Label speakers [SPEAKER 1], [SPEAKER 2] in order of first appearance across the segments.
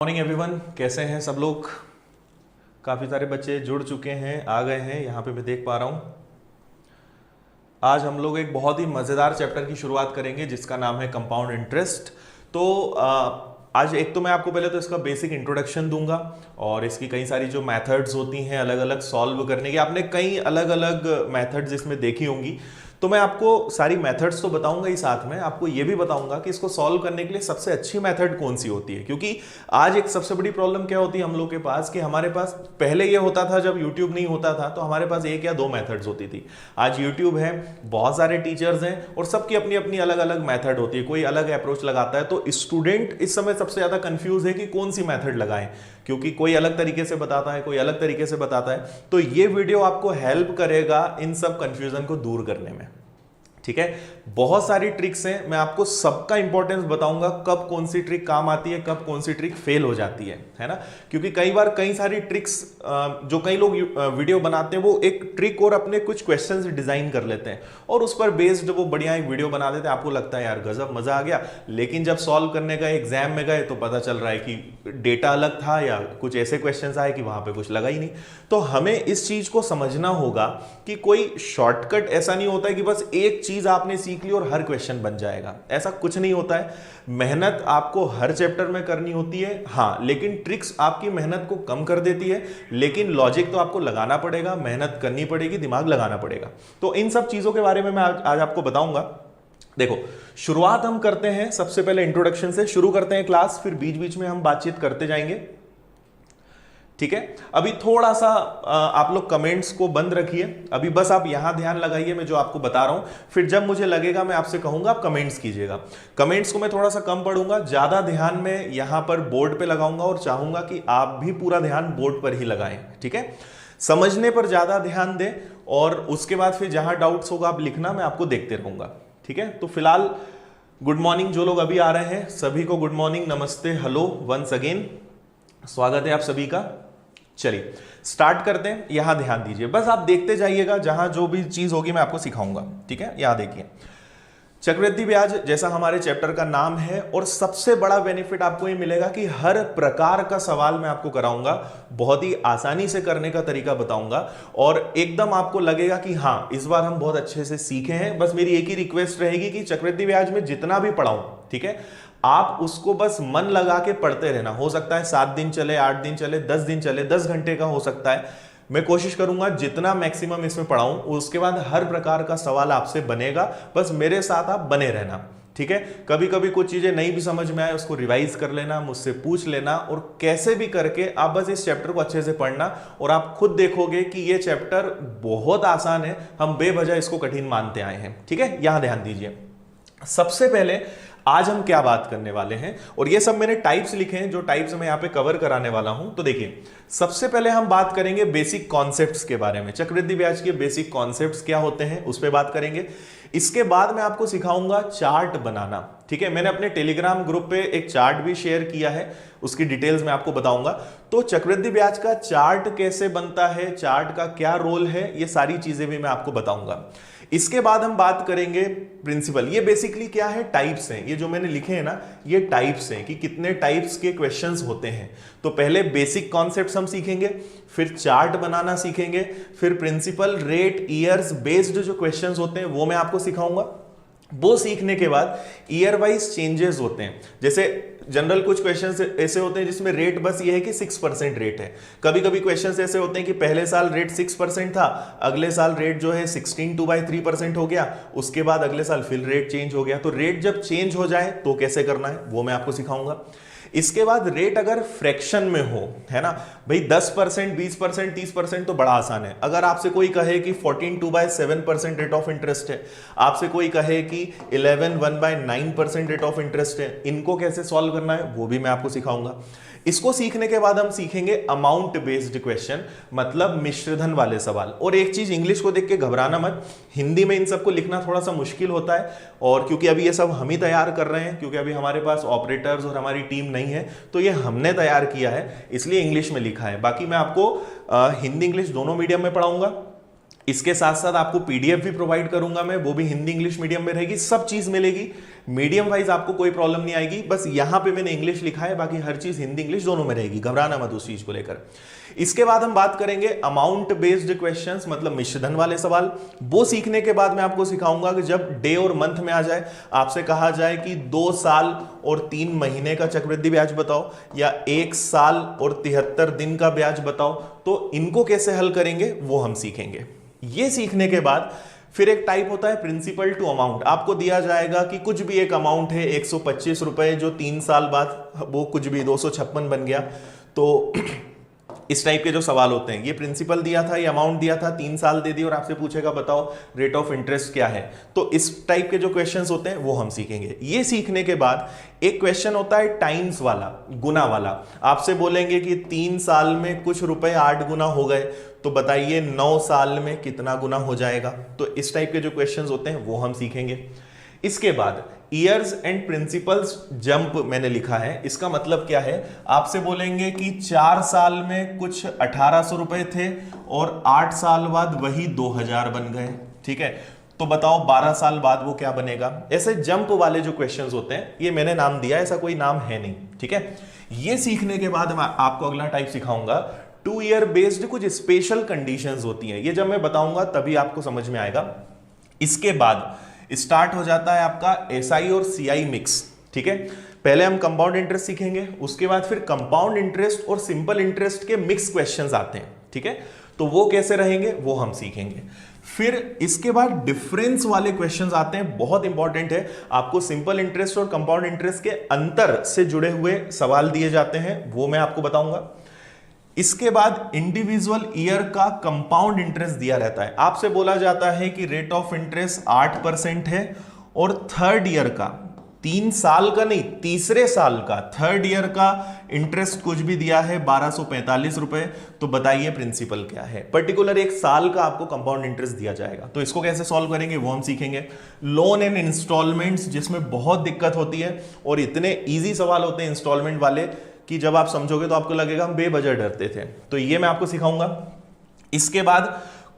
[SPEAKER 1] Morning everyone, कैसे हैं सब लोग। काफ़ी सारे बच्चे जुड़ चुके हैं, आ गए हैं, यहाँ पे मैं देख पा रहा हूँ। आज हम लोग एक बहुत ही मज़ेदार चैप्टर की शुरुआत करेंगे जिसका नाम है कंपाउंड इंटरेस्ट। तो आज एक तो मैं आपको पहले तो इसका बेसिक इंट्रोडक्शन दूंगा और इसकी कई सारी जो मेथड्स होती हैं अलग अलग सॉल्व करने की, आपने कई अलग अलग मेथड्स इसमें देखी होंगी। तो मैं आपको सारी मेथड्स तो बताऊंगा ही, साथ में आपको ये भी बताऊंगा कि इसको सॉल्व करने के लिए सबसे अच्छी मेथड कौन सी होती है। क्योंकि आज एक सबसे बड़ी प्रॉब्लम क्या होती है हम लोग के पास कि हमारे पास पहले ये होता था, जब यूट्यूब नहीं होता था तो हमारे पास एक या दो मेथड्स होती थी। आज यूट्यूब है, बहुत सारे टीचर्स हैं और सबकी अपनी अपनी अलग अलग मेथड होती है, कोई अलग अप्रोच लगाता है। तो स्टूडेंट इस समय सबसे ज्यादा कंफ्यूज है कि कौन सी मेथड लगाएं, क्योंकि कोई अलग तरीके से बताता है, कोई अलग तरीके से बताता है। तो ये वीडियो आपको हेल्प करेगा इन सब कंफ्यूजन को दूर करने में। ठीक है, बहुत सारी ट्रिक्स हैं, मैं आपको सबका इंपॉर्टेंस बताऊंगा, कब कौन सी ट्रिक काम आती है, कब कौन सी ट्रिक फेल हो जाती है ना। क्योंकि कई बार कई सारी ट्रिक्स जो कई लोग वीडियो बनाते हैं वो एक ट्रिक और अपने कुछ क्वेश्चंस डिजाइन कर लेते हैं और उस पर बेस्ड वो बढ़िया एक वीडियो बना देते हैं। आपको लगता है यार गजब मजा आ गया, लेकिन जब सॉल्व करने का एग्जाम में गए तो पता चल रहा है कि डेटा अलग था या कुछ ऐसे क्वेश्चन आए कि वहां पे कुछ लगा ही नहीं। तो हमें इस चीज को समझना होगा कि कोई शॉर्टकट ऐसा नहीं होता है कि बस एक चीज आपने सीख ली और हर क्वेश्चन बन जाएगा, ऐसा कुछ नहीं होता है। मेहनत आपको हर चैप्टर में करनी होती है, हाँ, लेकिन ट्रिक्स आपकी मेहनत को कम कर देती है। लेकिन लॉजिक तो आपको लगाना पड़ेगा, मेहनत करनी पड़ेगी, दिमाग लगाना पड़ेगा। तो इन सब चीजों के बारे में मैं आज आपको बताऊंगा। देखो, शुरुआत हम करते हैं सबसे पहले इंट्रोडक्शन से शुरू करते हैं क्लास, फिर बीच बीच में हम बातचीत करते जाएंगे। ठीक है, अभी थोड़ा सा आप लोग कमेंट्स को बंद रखिए, अभी बस आप यहां ध्यान लगाइए मैं जो आपको बता रहा हूं, फिर जब मुझे लगेगा मैं आपसे कहूंगा आप कमेंट्स कीजिएगा। कमेंट्स को मैं थोड़ा सा कम पढ़ूंगा, ज्यादा ध्यान में यहां पर बोर्ड पे लगाऊंगा और चाहूंगा कि आप भी पूरा ध्यान बोर्ड पर ही लगाएं। ठीक है, समझने पर ज्यादा ध्यान दें और उसके बाद फिर जहां डाउट्स होगा आप लिखना, मैं आपको देखते रहूंगा। ठीक है, तो फिलहाल गुड मॉर्निंग, जो लोग अभी आ रहे हैं सभी को गुड मॉर्निंग, नमस्ते, हेलो, वंस अगेन, स्वागत है आप सभी का। चलिए स्टार्ट करते हैं, यहां ध्यान दीजिए, बस आप देखते जाइएगा, जहां जो भी चीज होगी मैं आपको सिखाऊंगा। ठीक है, यहां देखिए, चक्रवृद्धि ब्याज जैसा हमारे चैप्टर का नाम है, और सबसे बड़ा बेनिफिट आपको ये मिलेगा कि हर प्रकार का सवाल मैं आपको कराऊंगा, बहुत ही आसानी से करने का तरीका बताऊंगा और एकदम आपको लगेगा कि हाँ इस बार हम बहुत अच्छे से सीखे हैं। बस मेरी एक ही रिक्वेस्ट रहेगी कि चक्रवृद्धि ब्याज में जितना भी पढ़ाऊं, ठीक है, आप उसको बस मन लगा के पढ़ते रहना। हो सकता है 7 दिन चले, 8 दिन चले, 10 दिन चले, 10 घंटे का हो सकता है। मैं कोशिश करूंगा जितना मैक्सिमम इसमें पढ़ाऊं, उसके बाद हर प्रकार का सवाल आपसे बनेगा, बस मेरे साथ आप बने रहना। ठीक है, कभी कभी कुछ चीजें नहीं भी समझ में आए उसको रिवाइज कर लेना, मुझसे पूछ लेना, और कैसे भी करके आप बस इस चैप्टर को अच्छे से पढ़ना और आप खुद देखोगे कि ये चैप्टर बहुत आसान है, हम बेवजह इसको कठिन मानते आए हैं। ठीक है, यहां ध्यान दीजिए, सबसे पहले आज हम क्या बात करने वाले हैं, और ये सब मैंने टाइप्स लिखे हैं, जो टाइप्स मैं यहां पे कवर कराने वाला हूं। तो देखिए, सबसे पहले हम बात करेंगे बेसिक कॉन्सेप्ट्स के बारे में, चक्रवृद्धि ब्याज के बेसिक कॉन्सेप्ट्स क्या होते हैं उस पर बात करेंगे। इसके बाद मैं आपको सिखाऊंगा चार्ट बनाना। ठीक है, मैंने अपने टेलीग्राम ग्रुप पे एक चार्ट भी शेयर किया है, उसकी डिटेल्स मैं आपको बताऊंगा। तो चक्रवृद्धि ब्याज का चार्ट कैसे बनता है, चार्ट का क्या रोल है, ये सारी चीजें भी मैं आपको बताऊंगा। इसके बाद हम बात करेंगे प्रिंसिपल। ये बेसिकली क्या है, टाइप्स हैं, ये जो मैंने लिखे हैं ना, ये टाइप्स हैं कि कितने टाइप्स के क्वेश्चंस होते हैं। तो पहले बेसिक कॉन्सेप्ट्स हम सीखेंगे, फिर चार्ट बनाना सीखेंगे, फिर प्रिंसिपल, रेट, ईयर्स बेस्ड जो क्वेश्चंस होते हैं वो मैं आपको सिखाऊंगा। वो सीखने के बाद ईयर वाइज चेंजेस होते हैं, जैसे जनरल कुछ क्वेश्चंस ऐसे होते हैं जिसमें रेट बस ये है कि 6% रेट है। कभी कभी क्वेश्चंस ऐसे होते हैं कि पहले साल रेट 6% था, अगले साल रेट जो है 16/3% हो गया, उसके बाद अगले साल फिर रेट चेंज हो गया। तो रेट जब चेंज हो जाए तो कैसे करना है वो मैं आपको सिखाऊंगा। इसके बाद रेट अगर फ्रैक्शन में हो, है ना भाई, 10%, 20%, 30% तो बड़ा आसान है। अगर आपसे कोई कहे कि 14/7% रेट ऑफ इंटरेस्ट है, आपसे कोई कहे कि 11/9% रेट ऑफ इंटरेस्ट है, इनको कैसे सॉल्व करना है वो भी मैं आपको सिखाऊंगा। इसको सीखने के बाद हम सीखेंगे अमाउंट बेस्ड क्वेश्चन, मतलब मिश्रधन वाले सवाल। और एक चीज, इंग्लिश को देख के घबराना मत, हिंदी में इन सबको लिखना थोड़ा सा मुश्किल होता है, और क्योंकि अभी ये सब हम ही तैयार कर रहे हैं, क्योंकि अभी हमारे पास ऑपरेटर्स और हमारी टीम नहीं है, तो ये हमने तैयार किया है, इसलिए इंग्लिश में लिखा है। बाकी मैं आपको हिंदी इंग्लिश दोनों मीडियम में पढ़ाऊंगा। इसके साथ साथ आपको पीडीएफ भी प्रोवाइड करूंगा मैं, वो भी हिंदी इंग्लिश मीडियम में रहेगी, सब चीज मिलेगी। मीडियम वाइज आपको कोई प्रॉब्लम नहीं आएगी, बस यहां पे मैंने इंग्लिश लिखा है, बाकी हर चीज हिंदी इंग्लिश दोनों में रहेगी, घबराना मत उस चीज को लेकर। इसके बाद हम बात करेंगे अमाउंट बेस्ड क्वेश्चंस, मतलब मिश्रधन वाले सवाल। वो सीखने के बाद मैं आपको सिखाऊंगा कि जब डे और मंथ में आ जाए, आपसे कहा जाए कि 2 साल और 3 महीने का चक्रवृद्धि ब्याज बताओ या 1 साल और 73 दिन का ब्याज बताओ, तो इनको कैसे हल करेंगे वो हम सीखेंगे। ये सीखने के बाद फिर एक टाइप होता है प्रिंसिपल टू अमाउंट। आपको दिया जाएगा कि कुछ भी एक अमाउंट है 125 रुपए, जो 3 साल बाद वो कुछ भी 256 बन गया, तो इस टाइप के जो सवाल होते हैं, ये प्रिंसिपल दिया था, ये अमाउंट दिया था, 3 साल दे दी और आपसे पूछेगा बताओ रेट ऑफ इंटरेस्ट क्या है, तो इस टाइप के जो क्वेश्चंस होते हैं वो हम सीखेंगे। ये सीखने के बाद एक क्वेश्चन होता है टाइम्स वाला, गुना वाला। आपसे बोलेंगे कि 3 साल में कुछ रुपए 8 गुना हो गए, तो बताइए 9 साल में कितना गुना हो जाएगा। तो इस टाइप के जो क्वेश्चंस होते हैं वो हम सीखेंगे। इसके बाद ईयर्स एंड प्रिंसिपल्स जंप मैंने लिखा है, इसका मतलब क्या है, आपसे बोलेंगे कि 4 साल में कुछ 1800 रुपए थे और 8 साल बाद वही 2000 बन गए, ठीक है, तो बताओ 12 साल बाद वो क्या बनेगा। ऐसे जंप वाले जो क्वेश्चंस होते हैं, ये मैंने नाम दिया, ऐसा कोई नाम है नहीं, ठीक है। ये सीखने के बाद मैं आपको अगला टाइप सिखाऊंगा 2 ईयर बेस्ड कुछ स्पेशल कंडीशंस होती हैं, ये जब मैं बताऊंगा तभी आपको समझ में आएगा। इसके बाद स्टार्ट हो जाता है आपका एसआई और सीआई मिक्स, ठीक है। पहले हम कंपाउंड इंटरेस्ट सीखेंगे, उसके बाद फिर कंपाउंड इंटरेस्ट और सिंपल इंटरेस्ट के मिक्स क्वेश्चंस आते हैं, ठीक है, तो वो कैसे रहेंगे वो हम सीखेंगे। फिर इसके बाद डिफरेंस वाले क्वेश्चंस आते हैं, बहुत इंपॉर्टेंट है, आपको सिंपल इंटरेस्ट और कंपाउंड इंटरेस्ट के अंतर से जुड़े हुए सवाल दिए जाते हैं, वो मैं आपको बताऊंगा। इसके बाद इंडिविजुअल ईयर का कंपाउंड इंटरेस्ट दिया रहता है, आपसे बोला जाता है कि रेट ऑफ इंटरेस्ट 8% है और थर्ड ईयर का, 3 साल का नहीं, तीसरे साल का थर्ड ईयर का इंटरेस्ट कुछ भी दिया है 1245 रुपए, तो बताइए प्रिंसिपल क्या है। पर्टिकुलर 1 साल का आपको कंपाउंड इंटरेस्ट दिया जाएगा, तो इसको कैसे सॉल्व करेंगे वो हम सीखेंगे। लोन एंड इंस्टॉलमेंट्स, जिसमें बहुत दिक्कत होती है और इतने ईजी सवाल होते हैं इंस्टॉलमेंट वाले कि जब आप समझोगे तो आपको लगेगा हम बेवजह डरते थे, तो ये मैं आपको सिखाऊंगा। इसके बाद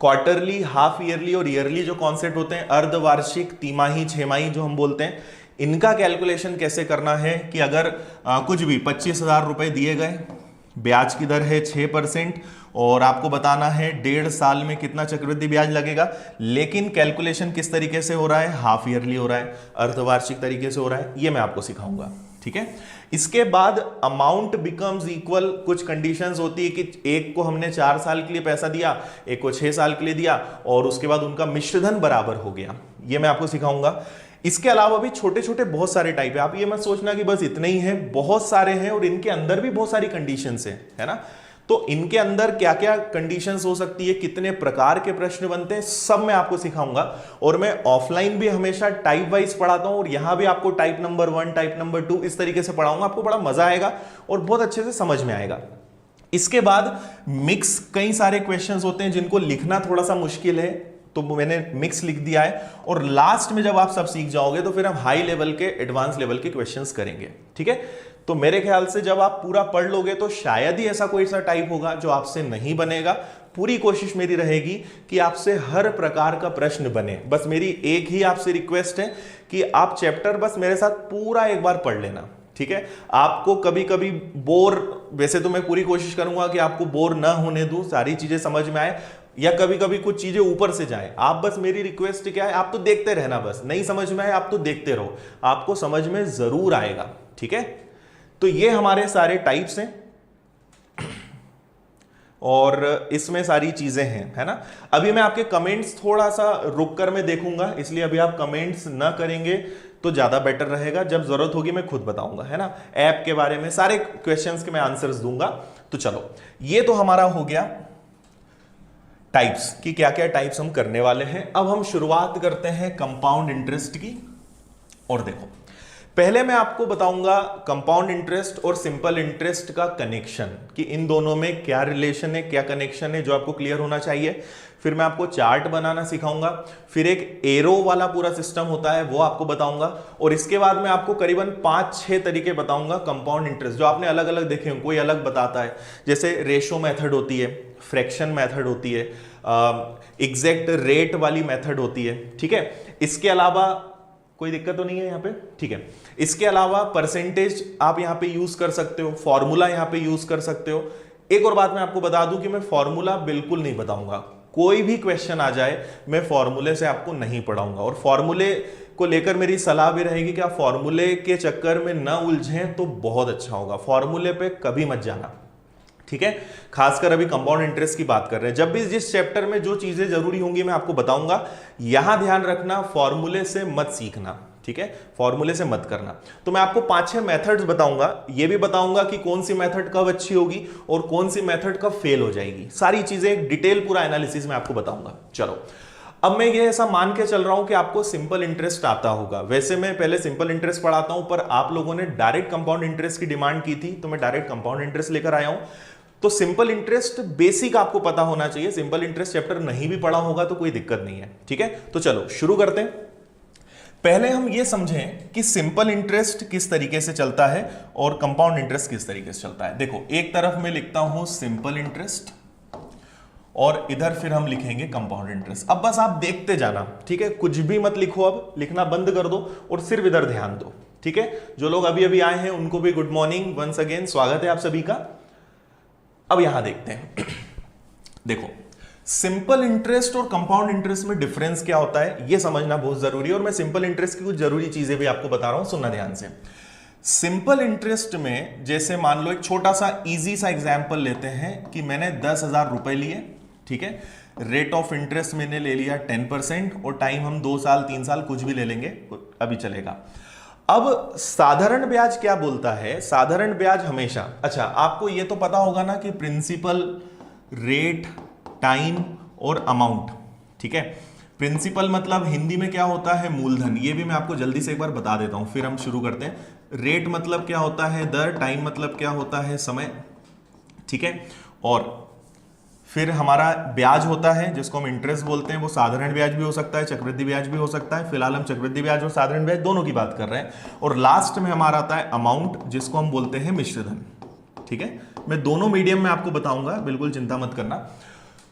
[SPEAKER 1] क्वार्टरली, हाफ ईयरली और ईयरली जो कॉन्सेप्ट होते हैं, अर्धवार्षिक, तिमाही, छमाही जो हम बोलते हैं, इनका कैलकुलेशन कैसे करना है कि अगर कुछ भी 25,000 रुपए दिए गए, ब्याज की दर है 6% और आपको बताना है 1.5 साल में कितना चक्रवृद्धि ब्याज लगेगा, लेकिन कैलकुलेशन किस तरीके से हो रहा है, हाफ ईयरली हो रहा है, अर्धवार्षिक तरीके से हो रहा है, ये मैं आपको सिखाऊंगा, ठीक है। इसके बाद अमाउंट बिकम्स इक्वल, कुछ कंडीशंस होती है कि एक को हमने 4 साल के लिए पैसा दिया, एक को 6 साल के लिए दिया और उसके बाद उनका मिश्रधन बराबर हो गया, ये मैं आपको सिखाऊंगा। इसके अलावा भी छोटे छोटे बहुत सारे टाइप है, आप ये मत सोचना कि बस इतने ही हैं, बहुत सारे हैं और इनके अंदर भी बहुत सारी कंडीशंस है ना, तो इनके अंदर क्या क्या कंडीशंस हो सकती है, कितने प्रकार के प्रश्न बनते हैं, सब मैं आपको सिखाऊंगा। और मैं ऑफलाइन भी हमेशा टाइप वाइज पढ़ाता हूं और यहां भी आपको टाइप नंबर 1, टाइप नंबर 2 इस तरीके से पढ़ाऊंगा, आपको बड़ा मजा आएगा और बहुत अच्छे से समझ में आएगा। इसके बाद मिक्स, कई सारे क्वेश्चंस होते हैं जिनको लिखना थोड़ा सा मुश्किल है, तो मैंने मिक्स लिख दिया है। और लास्ट में जब आप सब सीख जाओगे तो फिर हम हाई लेवल के, एडवांस लेवल के क्वेश्चंस करेंगे, ठीक है। तो मेरे ख्याल से जब आप पूरा पढ़ लोगे तो शायद ही ऐसा कोई सा टाइप होगा जो आपसे नहीं बनेगा। पूरी कोशिश मेरी रहेगी कि आपसे हर प्रकार का प्रश्न बने। बस मेरी एक ही आपसे रिक्वेस्ट है कि आप चैप्टर बस मेरे साथ पूरा एक बार पढ़ लेना, ठीक है। आपको कभी कभी बोर, वैसे तो मैं पूरी कोशिश करूंगा कि आपको बोर ना होने दूं, सारी चीजें समझ में आए, या कभी कभी कुछ चीजें ऊपर से जाए, आप बस, मेरी रिक्वेस्ट क्या है, आप तो देखते रहना, बस नहीं समझ में आए आप तो देखते रहो, आपको समझ में जरूर आएगा, ठीक है। तो ये हमारे सारे टाइप्स हैं और इसमें सारी चीजें हैं, है ना। अभी मैं आपके कमेंट्स थोड़ा सा रुक कर मैं देखूंगा, इसलिए अभी आप कमेंट्स ना करेंगे तो ज्यादा बेटर रहेगा, जब जरूरत होगी मैं खुद बताऊंगा, है ना। ऐप के बारे में सारे क्वेश्चंस के मैं आंसर्स दूंगा। तो चलो, ये तो हमारा हो गया टाइप्स की, क्या क्या टाइप्स हम करने वाले हैं। अब हम शुरुआत करते हैं कंपाउंड इंटरेस्ट की। और देखो, पहले मैं आपको बताऊंगा कंपाउंड इंटरेस्ट और सिंपल इंटरेस्ट का कनेक्शन, कि इन दोनों में क्या रिलेशन है, क्या कनेक्शन है, जो आपको क्लियर होना चाहिए। फिर मैं आपको चार्ट बनाना सिखाऊंगा, फिर एक एरो वाला पूरा सिस्टम होता है वो आपको बताऊंगा, और इसके बाद मैं आपको करीबन 5-6 तरीके बताऊंगा कंपाउंड इंटरेस्ट, जो आपने अलग अलग देखे हों, कोई अलग बताता है, जैसे रेशो मेथड होती है, फ्रैक्शन मेथड होती है, एग्जैक्ट रेट वाली मेथड होती है, ठीक है। इसके अलावा कोई दिक्कत तो नहीं है यहाँ पे? ठीक है। इसके अलावा परसेंटेज आप यहाँ पे यूज कर सकते हो, फॉर्मूला यहाँ पे यूज कर सकते हो। एक और बात मैं आपको बता दूं कि मैं फॉर्मूला बिल्कुल नहीं बताऊंगा, कोई भी क्वेश्चन आ जाए मैं फॉर्मूले से आपको नहीं पढ़ाऊंगा, और फॉर्मूले को लेकर मेरी सलाह भी रहेगी कि आप फॉर्मूले के चक्कर में ना उलझें तो बहुत अच्छा होगा। फॉर्मूले पे कभी मत जाना, ठीक है। खासकर अभी कंपाउंड इंटरेस्ट की बात कर रहे हैं, जब भी जिस चैप्टर में जो चीजें जरूरी होंगी मैं आपको बताऊंगा। यहां ध्यान रखना, फॉर्मूले से मत सीखना, ठीक है, फॉर्मूले से मत करना। तो मैं आपको 5-6 मेथड्स बताऊंगा, ये भी बताऊंगा कि कौन सी मेथड कब अच्छी होगी और कौन सी मेथड कब फेल हो जाएगी। सारी चीजें डिटेल पूरा एनालिसिस में आपको बताऊंगा। चलो, अब मैं ये ऐसा मान के चल रहा हूं कि आपको सिंपल इंटरेस्ट आता होगा। वैसे मैं पहले सिंपल इंटरेस्ट पढ़ाता हूं, पर आप लोगों ने डायरेक्ट कंपाउंड इंटरेस्ट की डिमांड की थी, तो मैं डायरेक्ट कंपाउंड इंटरेस्ट लेकर आया हूं। तो सिंपल इंटरेस्ट बेसिक आपको पता होना चाहिए। सिंपल इंटरेस्ट चैप्टर नहीं भी पढ़ा होगा तो कोई दिक्कत नहीं है, ठीक है। तो चलो शुरू करते हैं। पहले हम ये समझें कि सिंपल इंटरेस्ट किस तरीके से चलता है और कंपाउंड इंटरेस्ट किस तरीके से चलता है। देखो, एक तरफ मैं लिखता हूं सिंपल इंटरेस्ट और इधर फिर हम लिखेंगे कंपाउंड इंटरेस्ट। अब बस आप देखते जाना, ठीक है, कुछ भी मत लिखो, अब लिखना बंद कर दो और सिर्फ इधर ध्यान दो, ठीक है। जो लोग अभी अभी आए हैं उनको भी गुड मॉर्निंग, वंस अगेन स्वागत है आप सभी का। अब यहां देखते हैं, देखो सिंपल इंटरेस्ट और कंपाउंड इंटरेस्ट में डिफरेंस क्या होता है ये समझना बहुत जरूरी है, और मैं सिंपल इंटरेस्ट की कुछ जरूरी चीजें भी आपको बता रहा हूं, सुनना ध्यान से। सिंपल इंटरेस्ट में जैसे मान लो एक छोटा सा इजी सा एग्जांपल लेते हैं कि मैंने 10,000 रुपए लिए, ठीक है, रेट ऑफ इंटरेस्ट मैंने ले लिया 10% और टाइम हम 2 साल 3 साल कुछ भी ले लेंगे, अभी चलेगा। अब साधारण ब्याज क्या बोलता है? साधारण ब्याज हमेशा, अच्छा आपको यह तो पता होगा ना कि प्रिंसिपल, रेट, टाइम और अमाउंट, ठीक है। प्रिंसिपल मतलब हिंदी में क्या होता है? मूलधन। ये भी मैं आपको जल्दी से एक बार बता देता हूं, फिर हम शुरू करते हैं। रेट मतलब क्या होता है? दर। टाइम मतलब क्या होता है? समय, ठीक है। और फिर हमारा ब्याज होता है जिसको हम इंटरेस्ट बोलते हैं, वो साधारण ब्याज भी हो सकता है, चक्रवृद्धि ब्याज भी हो सकता है। फिलहाल हम चक्रवृद्धि ब्याज और साधारण ब्याज दोनों की बात कर रहे हैं। और लास्ट में हमारा आता है अमाउंट, जिसको हम बोलते हैं मिश्रधन, ठीक है। मैं दोनों मीडियम में आपको बताऊंगा, बिल्कुल चिंता मत करना।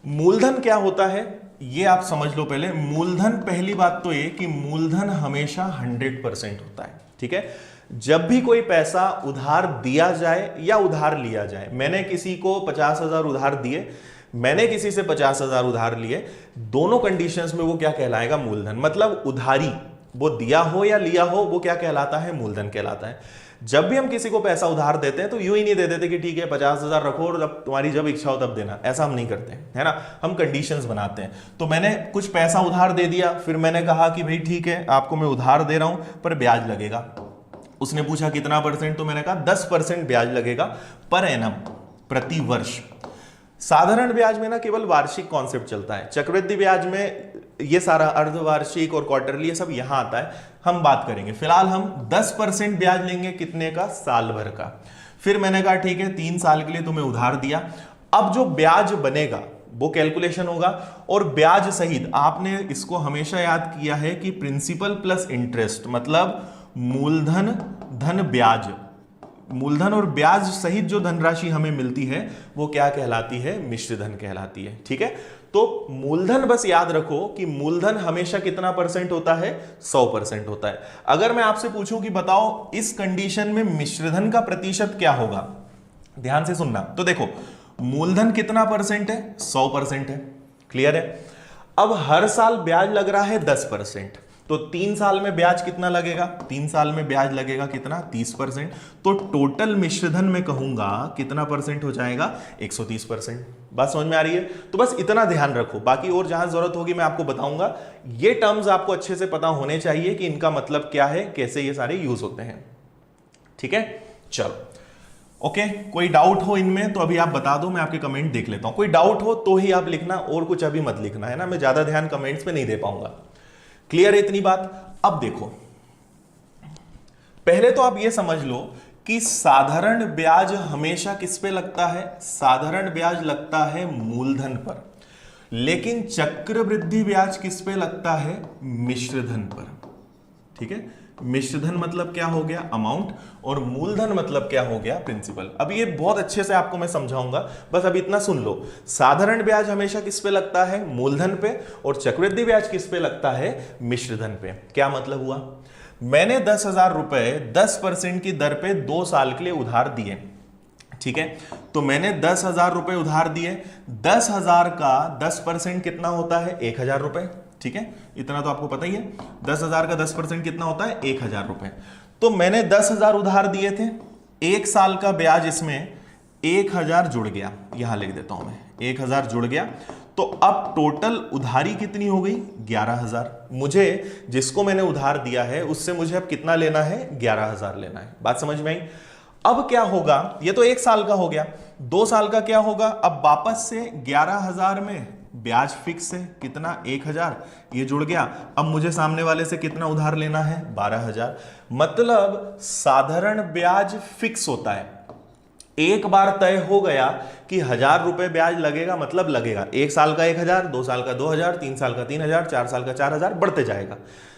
[SPEAKER 1] मूलधन क्या होता है ये आप समझ लो पहले। मूलधन, पहली बात तो ये कि मूलधन हमेशा 100% होता है, ठीक है। जब भी कोई पैसा उधार दिया जाए या उधार लिया जाए, मैंने किसी को 50,000 उधार दिए, मैंने किसी से 50,000 उधार लिए, दोनों कंडीशंस में वो क्या कहलाएगा? मूलधन। मतलब उधारी वो दिया हो या लिया हो, वो क्या कहलाता है? मूलधन कहलाता है। जब भी हम किसी को पैसा उधार देते हैं तो यूं ही नहीं दे देते कि ठीक है 50,000 रखो और जब तुम्हारी जब इच्छा हो तब देना, ऐसा हम नहीं करते, है ना। हम कंडीशंस बनाते हैं। तो मैंने कुछ पैसा उधार दे दिया, फिर मैंने कहा कि भाई ठीक है आपको मैं उधार दे रहा हूं पर ब्याज लगेगा। उसने पूछा कितना परसेंट, तो मैंने कहा 10% ब्याज लगेगा पर एनम, प्रति वर्ष। साधारण ब्याज में ना केवल वार्षिक कॉन्सेप्ट चलता है। चक्रवृद्धि ब्याज में ये सारा अर्धवार्षिक और क्वार्टरली ये सब यहां आता है, हम बात करेंगे। फिलहाल हम 10% ब्याज लेंगे, कितने का? साल भर का। फिर मैंने कहा ठीक है 3 साल के लिए तुम्हें उधार दिया। अब जो ब्याज बनेगा वो कैलकुलेशन होगा, और ब्याज सहित आपने इसको हमेशा याद किया है कि प्रिंसिपल प्लस इंटरेस्ट, मतलब मूलधन धन ब्याज, मूलधन और ब्याज सहित जो धनराशि हमें मिलती है वो क्या कहलाती है? मिश्रधन कहलाती है, ठीक है। तो मूलधन बस याद रखो कि मूलधन हमेशा कितना परसेंट होता है? 100% होता है। अगर मैं आपसे पूछूं कि बताओ इस कंडीशन में मिश्रधन का प्रतिशत क्या होगा, ध्यान से सुनना। तो देखो मूलधन कितना परसेंट है? 100% है, क्लियर है। अब हर साल ब्याज लग रहा है 10%, तो 3 साल में ब्याज कितना लगेगा? 3 साल में ब्याज लगेगा कितना? 30%। तो टोटल मिश्रधन में कहूंगा कितना परसेंट हो जाएगा? 130%। बात समझ में आ रही है? तो बस इतना ध्यान रखो, बाकी और जहां जरूरत होगी मैं आपको बताऊंगा। ये टर्म्स आपको अच्छे से पता होने चाहिए कि इनका मतलब क्या है, कैसे ये सारे यूज होते हैं, ठीक है। चलो ओके, कोई डाउट हो इनमें तो अभी आप बता दो, मैं आपके कमेंट देख लेता हूं। कोई डाउट हो तो ही आप लिखना, और कुछ अभी मत लिखना, है ना। मैं ज्यादा ध्यान कमेंट्स पे नहीं दे पाऊंगा। क्लियर है इतनी बात? अब देखो, पहले तो आप ये समझ लो कि साधारण ब्याज हमेशा किस पे लगता है? साधारण ब्याज लगता है मूलधन पर, लेकिन चक्रवृद्धि ब्याज किस पे लगता है? मिश्रधन पर, ठीक है। मिश्रधन मतलब क्या हो गया, अमाउंट, और मूलधन मतलब क्या हो गया, प्रिंसिपल। अब ये बहुत अच्छे से आपको मैं समझाऊंगा, बस अभी इतना सुन लो। साधारण ब्याज हमेशा किस पे लगता है, मूलधन पे, और चक्रवृद्धि ब्याज किस पे लगता है, मिश्रधन पे। क्या मतलब हुआ, मैंने 10,000 रुपए 10% की दर पे 2 साल के लिए उधार दिए, ठीक है। तो मैंने 10,000 रुपए उधार दिए, 10,000 का 10% कितना होता है, 1,000 रुपए, ठीक है। इतना तो आपको पता ही है, 10,000 का 10% कितना होता है, 1,000 रुपए। तो मैंने 10,000 उधार दिए थे, 1 साल का ब्याज इसमें 1,000 जुड़ गया, यहां लिख देता हूं मैं, 1,000 जुड़ गया। तो अब टोटल उधारी कितनी हो गई, 11,000। मुझे जिसको मैंने उधार दिया है उससे मुझे अब कितना लेना है, 11,000 लेना है। बात समझ में आई। अब क्या होगा, ये तो 1 साल का हो गया, 2 साल का क्या होगा, अब वापस से 11,000 में ब्याज फिक्स है, कितना, 1,000, ये जुड़ गया। अब मुझे सामने वाले से कितना उधार लेना है, 12,000। मतलब साधारण ब्याज फिक्स होता है, एक बार तय हो गया कि 1,000 रुपए ब्याज लगेगा, मतलब लगेगा। 1 साल का 1,000, 2 साल का 2,000, 3 साल का 3,000, 4 साल का 4,000, बढ़ते जाएगा।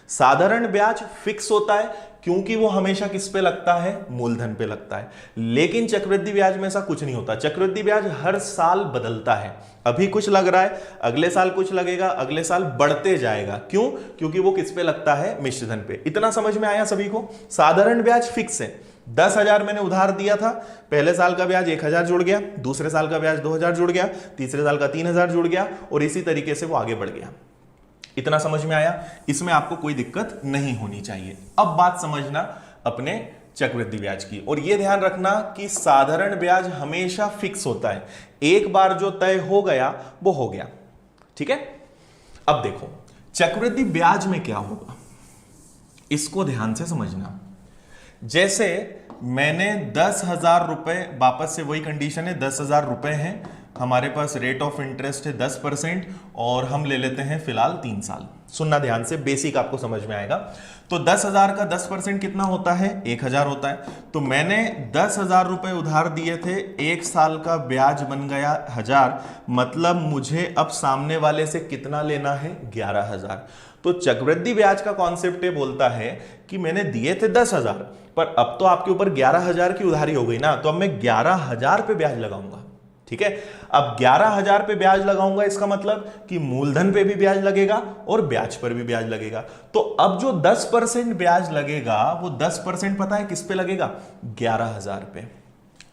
[SPEAKER 1] साधारण ब्याज फिक्स होता है क्योंकि वो हमेशा किस पे लगता है, मूलधन पे लगता है। लेकिन चक्रवृद्धि ब्याज में ऐसा कुछ नहीं होता, चक्रवृद्धि ब्याज हर साल बदलता है। अभी कुछ लग रहा है, अगले साल कुछ लगेगा, अगले साल बढ़ते जाएगा। क्यों, क्योंकि वो किस पे लगता है, मिश्रधन पे। इतना समझ में आया सभी को। साधारण ब्याज फिक्स है, 10,000 मैंने उधार दिया था, पहले साल का ब्याज 1,000 जुड़ गया, दूसरे साल का ब्याज 2,000 जुड़ गया, तीसरे साल का 3,000 जुड़ गया, और इसी तरीके से वो आगे बढ़ गया। इतना समझ में आया, इसमें आपको कोई दिक्कत नहीं होनी चाहिए। अब बात समझना अपने चक्रवृद्धि ब्याज की, और यह ध्यान रखना कि साधारण ब्याज हमेशा फिक्स होता है, एक बार जो तय हो गया वो हो गया, ठीक है। अब देखो चक्रवृद्धि ब्याज में क्या होगा, इसको ध्यान से समझना। जैसे मैंने 10,000 रुपए, वापस से वही कंडीशन है, 10,000 रुपए हैं, हमारे पास रेट ऑफ इंटरेस्ट है 10%, और हम ले लेते हैं फिलहाल 3 साल। सुनना ध्यान से, बेसिक आपको समझ में आएगा। तो 10,000 का 10% कितना होता है, 1,000 होता है। तो मैंने 10,000 रुपए उधार दिए थे, 1 साल का ब्याज बन गया 1,000, मतलब मुझे अब सामने वाले से कितना लेना है, 11,000। तो चक्रवृद्धि ब्याज का कॉन्सेप्ट ये बोलता है कि मैंने दिए थे 10,000, पर अब तो आपके ऊपर 11,000 की उधारी हो गई ना, तो अब मैं 11,000 पे ब्याज लगाऊंगा, ठीक है। अब 11,000 पे ब्याज लगाऊंगा, इसका मतलब कि मूलधन पे भी ब्याज लगेगा और ब्याज पर भी ब्याज लगेगा। तो अब जो 10% ब्याज लगेगा, वो 10% पता है किस पे लगेगा, 11,000 पे,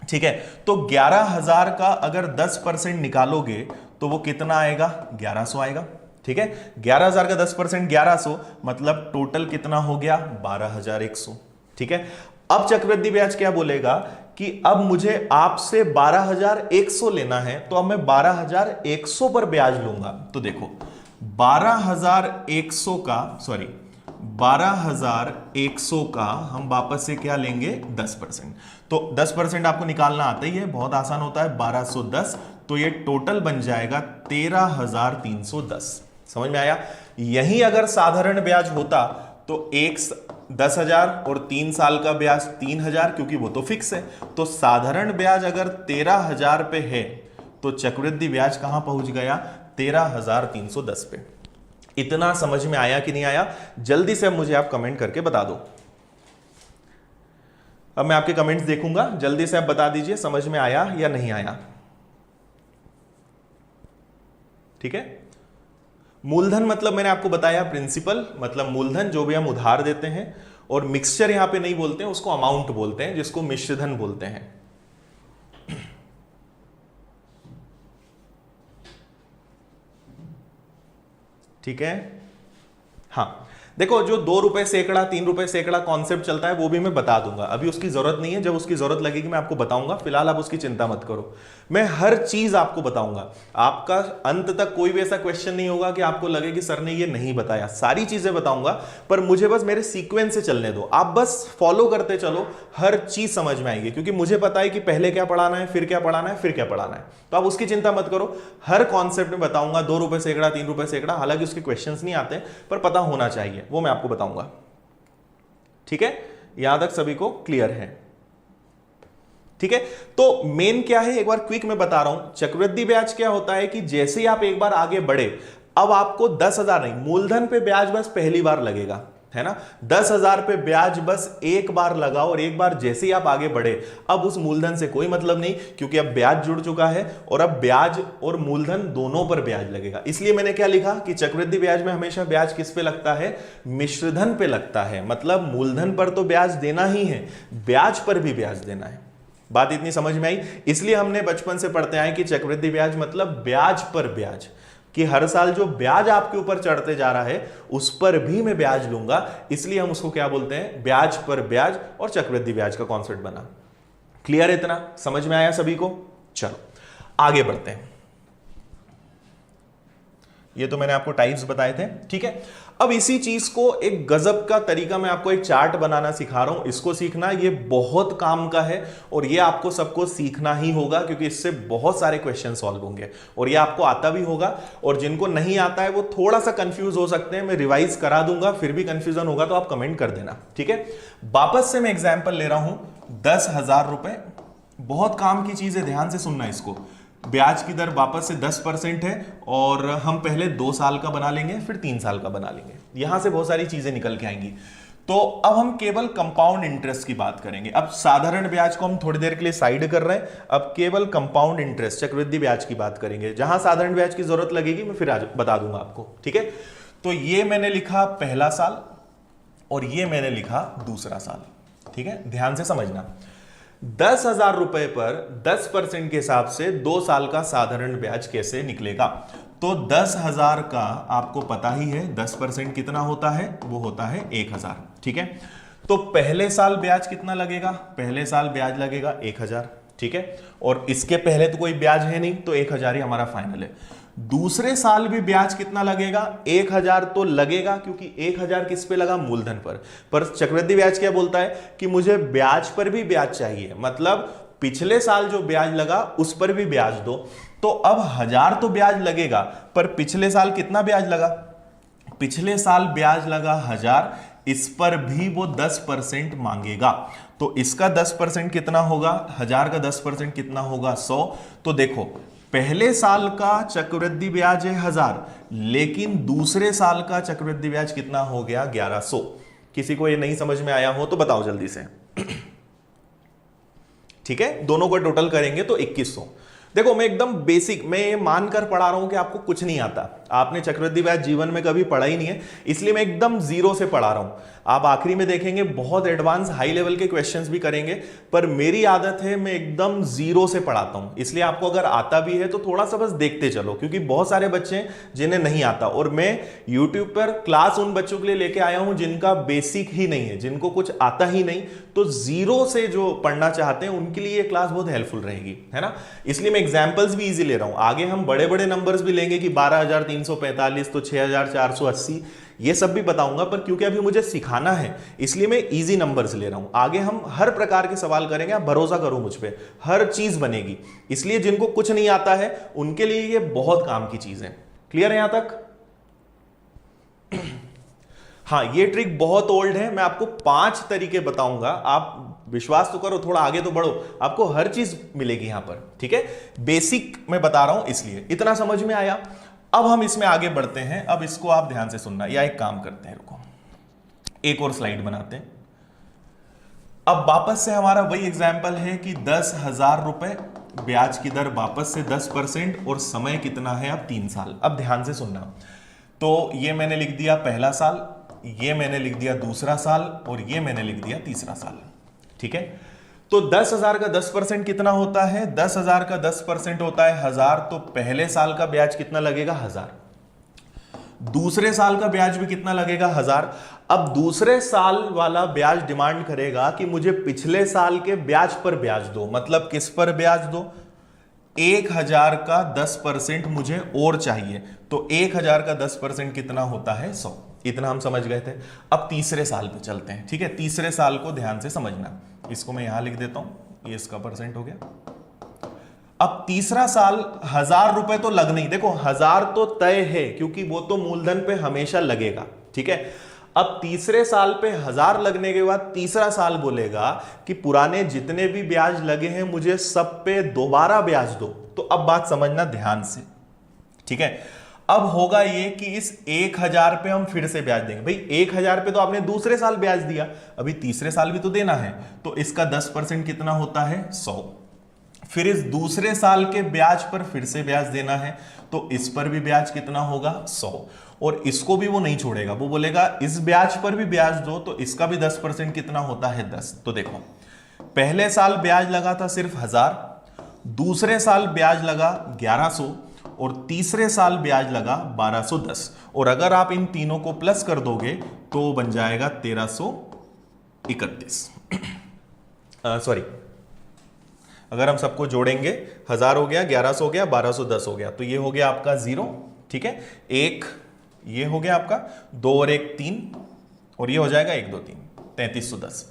[SPEAKER 1] ठीक है। तो 11,000 का अगर 10% निकालोगे तो वो कितना आएगा, 1,100 आएगा, ठीक है। 11,000 का 10% 1,100, मतलब टोटल कितना हो गया, 12,100, ठीक है। अब चक्रवृद्धि ब्याज क्या बोलेगा कि अब मुझे आपसे 12,100 लेना है, तो अब मैं 12,100 पर ब्याज लूंगा। तो देखो 12,100 का, सॉरी 12,100 का हम वापस से क्या लेंगे, 10%। तो 10% आपको निकालना आता ही है, बहुत आसान होता है, 1210। तो ये टोटल बन जाएगा 13,310। समझ में आया। यही अगर साधारण ब्याज होता तो 10,000 और 3 साल का ब्याज 3,000, क्योंकि वो तो फिक्स है। तो साधारण ब्याज अगर 13,000 पे है तो चक्रवृद्धि ब्याज कहां पहुंच गया, 13,310 पे। इतना समझ में आया कि नहीं आया, जल्दी से मुझे आप कमेंट करके बता दो। अब मैं आपके कमेंट्स देखूंगा, जल्दी से आप बता दीजिए समझ में आया या नहीं आया, ठीक है। मूलधन मतलब मैंने आपको बताया प्रिंसिपल, मतलब मूलधन जो भी हम उधार देते हैं, और मिक्सचर यहां पे नहीं बोलते हैं, उसको अमाउंट बोलते हैं, जिसको मिश्रधन बोलते हैं। ठीक है, हाँ देखो जो 2 रुपए सैकड़ा 3 रुपए सैकड़ा कॉन्सेप्ट चलता है वो भी मैं बता दूंगा, अभी उसकी जरूरत नहीं है, जब उसकी जरूरत लगेगी मैं आपको बताऊंगा, फिलहाल आप उसकी चिंता मत करो। मैं हर चीज आपको बताऊंगा, आपका अंत तक कोई भी ऐसा क्वेश्चन नहीं होगा कि आपको लगे कि सर ने ये नहीं बताया, सारी चीजें बताऊंगा, पर मुझे बस मेरे सीक्वेंस से चलने दो, आप बस फॉलो करते चलो, हर चीज समझ में आएगी, क्योंकि मुझे पता है कि पहले क्या पढ़ाना है, फिर क्या पढ़ाना है, फिर क्या पढ़ाना है, तो आप उसकी चिंता मत करो, हर कॉन्सेप्ट में बताऊंगा। 2 रुपए सैकड़ा 3 रुपए सैकड़ा, हालांकि उसके क्वेश्चंस नहीं आते, पर पता होना चाहिए, वो मैं आपको बताऊंगा। ठीक है, यहां तक सभी को क्लियर है? ठीक है, तो मेन क्या है एक बार क्विक में बता रहा हूं। चक्रवृद्धि ब्याज क्या होता है कि जैसे ही आप एक बार आगे बढ़े, अब आपको 10,000 नहीं, मूलधन पे ब्याज बस पहली बार लगेगा, है ना। 10,000 पे ब्याज बस एक बार लगाओ और एक बार जैसे ही आप आगे बढ़े, अब उस मूलधन से कोई मतलब नहीं, क्योंकि अब ब्याज जुड़ चुका है और अब ब्याज और मूलधन दोनों पर ब्याज लगेगा। इसलिए मैंने क्या लिखा कि चक्रवृद्धि ब्याज में हमेशा ब्याज किस पे लगता है, मिश्रधन पे लगता है। मतलब मूलधन पर तो ब्याज देना ही है, ब्याज पर भी ब्याज देना है। बात इतनी समझ में आई। इसलिए हमने बचपन से पढ़ते आए कि चक्रवृद्धि ब्याज मतलब ब्याज पर ब्याज, कि हर साल जो ब्याज आपके ऊपर चढ़ते जा रहा है उस पर भी मैं ब्याज लूंगा। इसलिए हम उसको क्या बोलते हैं, ब्याज पर ब्याज, और चक्रवृद्धि ब्याज का कॉन्सेप्ट बना। क्लियर है? इतना समझ में आया सभी को? चलो आगे बढ़ते हैं। ये तो मैंने आपको टाइप्स बताए थे, ठीक है। अब इसी चीज को एक गजब का तरीका, मैं आपको एक चार्ट बनाना सिखा रहा हूं। इसको सीखना ये बहुत काम का है और ये आपको सबको सीखना ही होगा, क्योंकि इससे बहुत सारे क्वेश्चन सॉल्व होंगे और ये आपको आता भी होगा। और जिनको नहीं आता है वो थोड़ा सा कंफ्यूज हो सकते हैं, मैं रिवाइज करा दूंगा, फिर भी कंफ्यूजन होगा तो आप कमेंट कर देना, ठीक है। वापस से मैं एग्जाम्पल ले रहा हूं, 10,000 रुपए, बहुत काम की चीज है, ध्यान से सुनना इसको। ब्याज की दर वापस से 10% है और हम पहले 2 साल का बना लेंगे, फिर 3 साल का बना लेंगे। यहां से बहुत सारी चीजें निकल के आएंगी। तो अब हम केवल कंपाउंड इंटरेस्ट की बात करेंगे। अब साधारण ब्याज को हम थोड़ी देर के लिए साइड कर रहे हैं, अब केवल कंपाउंड इंटरेस्ट, चक्रवृद्धि ब्याज की बात करेंगे। जहां साधारण ब्याज की जरूरत लगेगी मैं फिर आज बता दूंगा आपको, ठीक है। तो ये मैंने लिखा पहला साल और ये मैंने लिखा दूसरा साल, ठीक है। ध्यान से समझना, 10,000 रुपए पर 10% के हिसाब से 2 साल का साधारण ब्याज कैसे निकलेगा। तो 10,000 का आपको पता ही है 10% कितना होता है, वो होता है 1,000, ठीक है। तो पहले साल ब्याज कितना लगेगा, पहले साल ब्याज लगेगा 1,000, ठीक है। और इसके पहले तो कोई ब्याज है नहीं, तो 1,000 ही हमारा फाइनल है। दूसरे साल भी ब्याज कितना लगेगा, 1,000 तो लगेगा, क्योंकि 1,000 किस पे लगा, मूलधन पर चक्रवृद्धि ब्याज क्या बोलता है कि मुझे ब्याज पर भी ब्याज चाहिए, मतलब पिछले साल जो ब्याज लगा उस पर भी ब्याज दो। तो अब 1,000 तो ब्याज लगेगा, पर पिछले साल कितना ब्याज लगा, पिछले साल ब्याज लगा 1,000, इस पर भी वो 10% मांगेगा। तो इसका 10% कितना होगा, 1,000 का 10% कितना होगा, 100। तो देखो पहले साल का चक्रवृद्धि ब्याज है 1,000, लेकिन दूसरे साल का चक्रवृद्धि ब्याज कितना हो गया, 1,100। किसी को ये नहीं समझ में आया हो तो बताओ जल्दी से, ठीक है। दोनों को टोटल करेंगे तो 2,100। देखो मैं एकदम बेसिक, मैं ये मानकर पढ़ा रहा हूं कि आपको कुछ नहीं आता, आपने चक्रवृद्धि ब्याज जीवन में कभी पढ़ा ही नहीं है, इसलिए मैं एकदम जीरो से पढ़ा रहा हूं। आप आखिरी में देखेंगे बहुत एडवांस हाई लेवल के क्वेश्चंस भी करेंगे, पर मेरी आदत है मैं एकदम जीरो से पढ़ाता हूं। इसलिए आपको अगर आता भी है तो थोड़ा सा बस देखते चलो, क्योंकि बहुत सारे बच्चे हैं जिन्हें नहीं आता, और मैं यूट्यूब पर क्लास उन बच्चों के लिए लेके आया हूं जिनका बेसिक ही नहीं है, जिनको कुछ आता ही नहीं। तो जीरो से जो पढ़ना चाहते हैं उनके लिए ये क्लास बहुत हेल्पफुल रहेगी, है ना। इसलिए मैं एग्जाम्पल्स भी इजी ले रहा हूं। आगे हम बड़े बड़े नंबर्स भी लेंगे कि 12,345 तो 6,480, ये सब भी बताऊंगा, पर क्योंकि अभी मुझे सिखाना है इसलिए मैं इजी नंबर्स ले रहा हूं। आगे हम हर प्रकार के सवाल करेंगे, आप भरोसा करो मुझ पे, हर चीज बनेगी। इसलिए जिनको कुछ नहीं आता है उनके लिए ये बहुत काम की चीज है। क्लियर है यहां तक? हाँ, ये ट्रिक बहुत ओल्ड है, मैं आपको 5 तरीके बताऊंगा, आप विश्वास तो करो, थोड़ा आगे तो बढ़ो, आपको हर चीज मिलेगी यहां पर, ठीक है। बेसिक मैं बता रहा हूं, इसलिए इतना समझ में आया। अब हम इसमें आगे बढ़ते हैं। अब इसको आप ध्यान से सुनना, या एक काम करते हैं, रुको एक और स्लाइड बनाते हैं। अब वापस से हमारा वही एग्जाम्पल है कि 10,000 रुपए, ब्याज की दर वापस से 10% और समय कितना है, अब 3 साल। अब ध्यान से सुनना, तो ये मैंने लिख दिया पहला साल, ये मैंने लिख दिया दूसरा साल, और ये मैंने लिख दिया तीसरा साल, ठीक है। तो 10,000 का 10% कितना होता है, 10,000 का 10% होता है 1,000। तो पहले साल का ब्याज कितना लगेगा, 1,000। दूसरे साल का ब्याज भी कितना लगेगा, 1,000। अब दूसरे साल वाला ब्याज डिमांड करेगा कि मुझे पिछले साल के ब्याज पर ब्याज दो, मतलब किस पर ब्याज दो, 1,000 का 10% मुझे और चाहिए। तो 1,000 का 10% कितना होता है, 100। इतना हम समझ गए थे। अब तीसरे साल पे चलते हैं, ठीक है। तीसरे साल को ध्यान से समझना, इसको मैं यहां लिख देता हूं, ये इसका परसेंट हो गया। अब तीसरा साल 1,000 रुपए तो लग नहीं, देखो 1,000 तो तय है क्योंकि वो तो मूलधन पे हमेशा लगेगा, ठीक है। अब तीसरे साल पे 1,000 लगने के बाद तीसरा साल बोलेगा कि पुराने जितने भी ब्याज लगे हैं मुझे सब पे दोबारा ब्याज दो। तो अब बात समझना ध्यान से, ठीक है। अब होगा ये कि इस 1000 पे हम फिर से ब्याज देंगे। भाई 1000 पे तो आपने दूसरे साल ब्याज दिया, अभी तीसरे साल भी तो देना है, तो इसका 10% कितना होता है 100। फिर इस दूसरे साल के ब्याज पर फिर से ब्याज देना है, तो इस पर भी ब्याज कितना होगा 100, और इसको भी वो नहीं छोड़ेगा, वो बोलेगा इस ब्याज पर भी ब्याज दो, तो इसका भी 10% कितना होता है 10। तो देखो पहले साल ब्याज लगा था सिर्फ 1000, दूसरे साल ब्याज लगा 1100, और तीसरे साल ब्याज लगा 1210, और अगर आप इन तीनों को प्लस कर दोगे तो बन जाएगा 1331। सॉरी, अगर हम सबको जोड़ेंगे 1000 हो गया, 1100 हो गया, 1210 हो गया, तो ये हो गया आपका 0, ठीक है। एक ये हो गया आपका 2 और 1 3, और ये हो जाएगा 1 2 3 3310।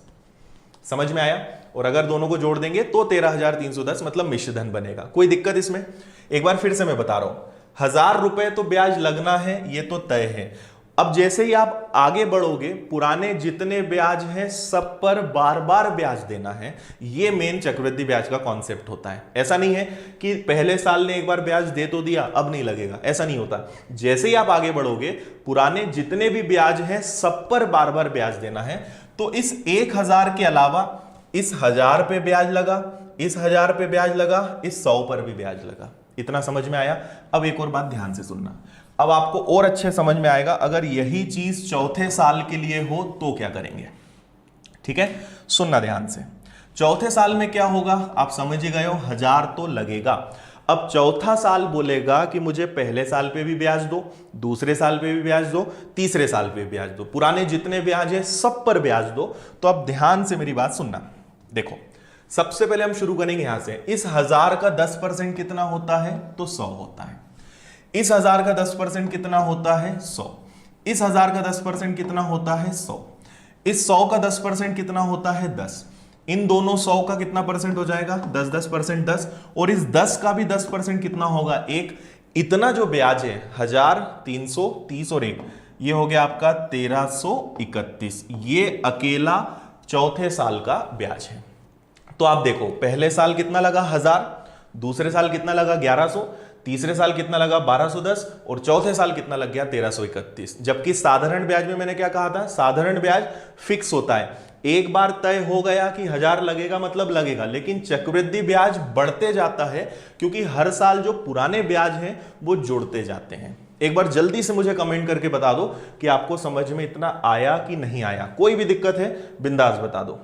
[SPEAKER 1] समझ में आया? और अगर दोनों को जोड़ देंगे तो 13310 मतलब मिश्र धन बनेगा। कोई दिक्कत इसमें? एक बार फिर से मैं बता रहा हूं, 1000 रुपए तो ब्याज लगना है, ये तो तय है। अब जैसे ही आप आगे बढ़ोगे, पुराने जितने ब्याज हैं सब पर बार बार ब्याज देना है, ये मेन चक्रवृद्धि ब्याज का कॉन्सेप्ट होता है। ऐसा नहीं है कि पहले साल ने एक बार ब्याज दे तो दिया अब नहीं लगेगा, ऐसा नहीं होता। जैसे ही आप आगे बढ़ोगे, पुराने जितने भी ब्याज हैं सब पर बार बार ब्याज देना है। तो इस 1000 के अलावा इस 1000 पे ब्याज लगा, इस 1000 पे ब्याज लगा, इस 100 पर भी ब्याज लगा। इतना समझ में आया? अब एक और बात ध्यान से सुनना, अब आपको और अच्छे समझ में आएगा। अगर यही चीज चौथे साल के लिए हो तो क्या करेंगे, ठीक है? सुनना ध्यान से। चौथे साल में क्या होगा आप समझ ही गए हो, 1000 तो लगेगा। अब चौथा साल बोलेगा कि मुझे पहले साल पे भी ब्याज दो, दूसरे साल पे भी ब्याज दो, तीसरे साल पे भी ब्याज दो, पुराने जितने ब्याज है सब पर ब्याज दो। तो अब ध्यान से मेरी बात सुनना। देखो सबसे पहले हम शुरू करेंगे यहां से। इस 1000 का 10% कितना होता है तो 100 होता है। इस 1000 का 10% कितना होता है 100। इस 1000 का 10% कितना होता है 100। इस 100 का 10% कितना होता है 10। इन दोनों 100 का कितना परसेंट हो जाएगा 10 10% 10, और इस 10 का भी 10% कितना होगा 1। इतना जो ब्याज है 1000 330 और 1, ये हो गया आपका 1331। ये अकेला चौथे साल का ब्याज है। तो आप देखो पहले साल कितना लगा 1000, दूसरे साल कितना लगा 1100, तीसरे साल कितना लगा 1210, और चौथे साल कितना लग गया 1331। जबकि साधारण ब्याज में मैंने क्या कहा था, साधारण ब्याज फिक्स होता है, एक बार तय हो गया कि 1000 लगेगा मतलब लगेगा। लेकिन चक्रवृद्धि ब्याज बढ़ते जाता है क्योंकि हर साल जो पुराने ब्याज हैं वो जुड़ते जाते हैं। एक बार जल्दी से मुझे कमेंट करके बता दो कि आपको समझ में इतना आया कि नहीं आया। कोई भी दिक्कत है बिंदास बता दो,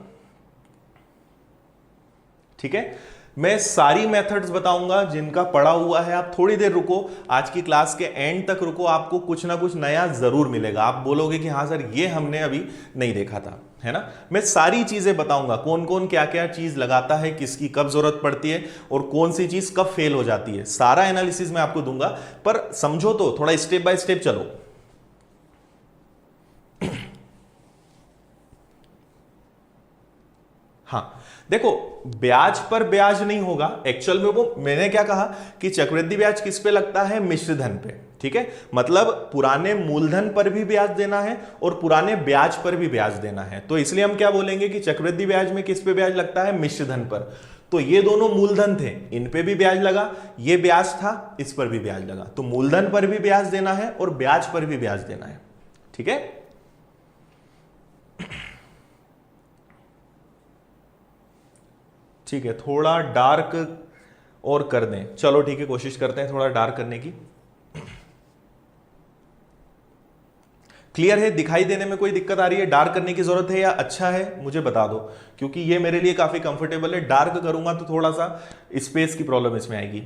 [SPEAKER 1] ठीक है? मैं सारी मेथड्स बताऊंगा जिनका पढ़ा हुआ है। आप थोड़ी देर रुको, आज की क्लास के एंड तक रुको, आपको कुछ ना कुछ नया जरूर मिलेगा। आप बोलोगे कि हाँ सर ये हमने अभी नहीं देखा था, है ना? मैं सारी चीजें बताऊंगा, कौन कौन क्या क्या चीज लगाता है, किसकी कब जरूरत पड़ती है और कौन सी चीज कब फेल हो जाती है। सारा एनालिसिस मैं आपको दूंगा, पर समझो तो थोड़ा स्टेप बाय स्टेप चलो। हाँ देखो, ब्याज पर ब्याज नहीं होगा एक्चुअल में। वो मैंने क्या कहा कि चक्रवृद्धि ब्याज किस पे लगता है, मिश्र धन पे, ठीक है? मतलब पुराने मूलधन पर भी ब्याज देना है और पुराने ब्याज पर भी ब्याज देना है। तो इसलिए हम क्या बोलेंगे कि चक्रवृद्धि ब्याज में किस पे ब्याज लगता है, मिश्र धन पर। तो ये दोनों मूलधन थे, इन पे भी ब्याज लगा, ये ब्याज था, इस पर भी ब्याज लगा। तो मूलधन पर भी ब्याज देना है और ब्याज पर भी ब्याज देना है, ठीक है? ठीक है, थोड़ा डार्क और कर दें, चलो ठीक है, कोशिश करते हैं थोड़ा डार्क करने की। क्लियर है? दिखाई देने में कोई दिक्कत आ रही है? डार्क करने की जरूरत है या अच्छा है मुझे बता दो, क्योंकि ये मेरे लिए काफी कंफर्टेबल है। डार्क करूंगा तो थोड़ा सा स्पेस की प्रॉब्लम इसमें आएगी।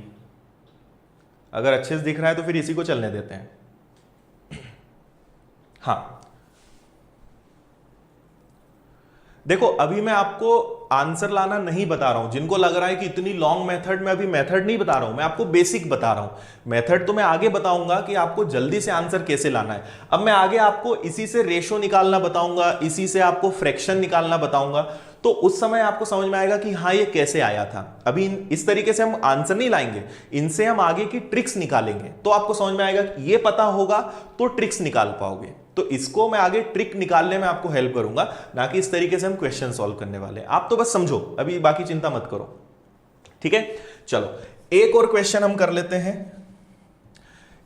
[SPEAKER 1] अगर अच्छे से दिख रहा है तो फिर इसी को चलने देते हैं। हाँ देखो, अभी मैं आपको आंसर लाना नहीं बता रहा हूं। जिनको लग रहा है कि इतनी लॉन्ग मेथड में, अभी मेथड नहीं बता रहा हूं, मैं आपको बेसिक बता रहा हूं। मेथड तो मैं आगे बताऊंगा कि आपको जल्दी से आंसर कैसे लाना है। अब मैं आगे आपको इसी से रेशो निकालना बताऊंगा, इसी से आपको फ्रैक्शन निकालना बताऊंगा। तो उस समय आपको समझ में आएगा कि हाँ ये कैसे आया था। अभी इस तरीके से हम आंसर नहीं लाएंगे, इनसे हम आगे की ट्रिक्स निकालेंगे। तो आपको समझ में आएगा कि ये पता होगा तो ट्रिक्स निकाल पाओगे। तो इसको मैं आगे ट्रिक निकालने में आपको हेल्प करूंगा, ना कि इस तरीके से हम क्वेश्चन सॉल्व करने वाले हैं। आप तो बस समझो, अभी बाकी चिंता मत करो, ठीक है? चलो एक और क्वेश्चन हम कर लेते हैं।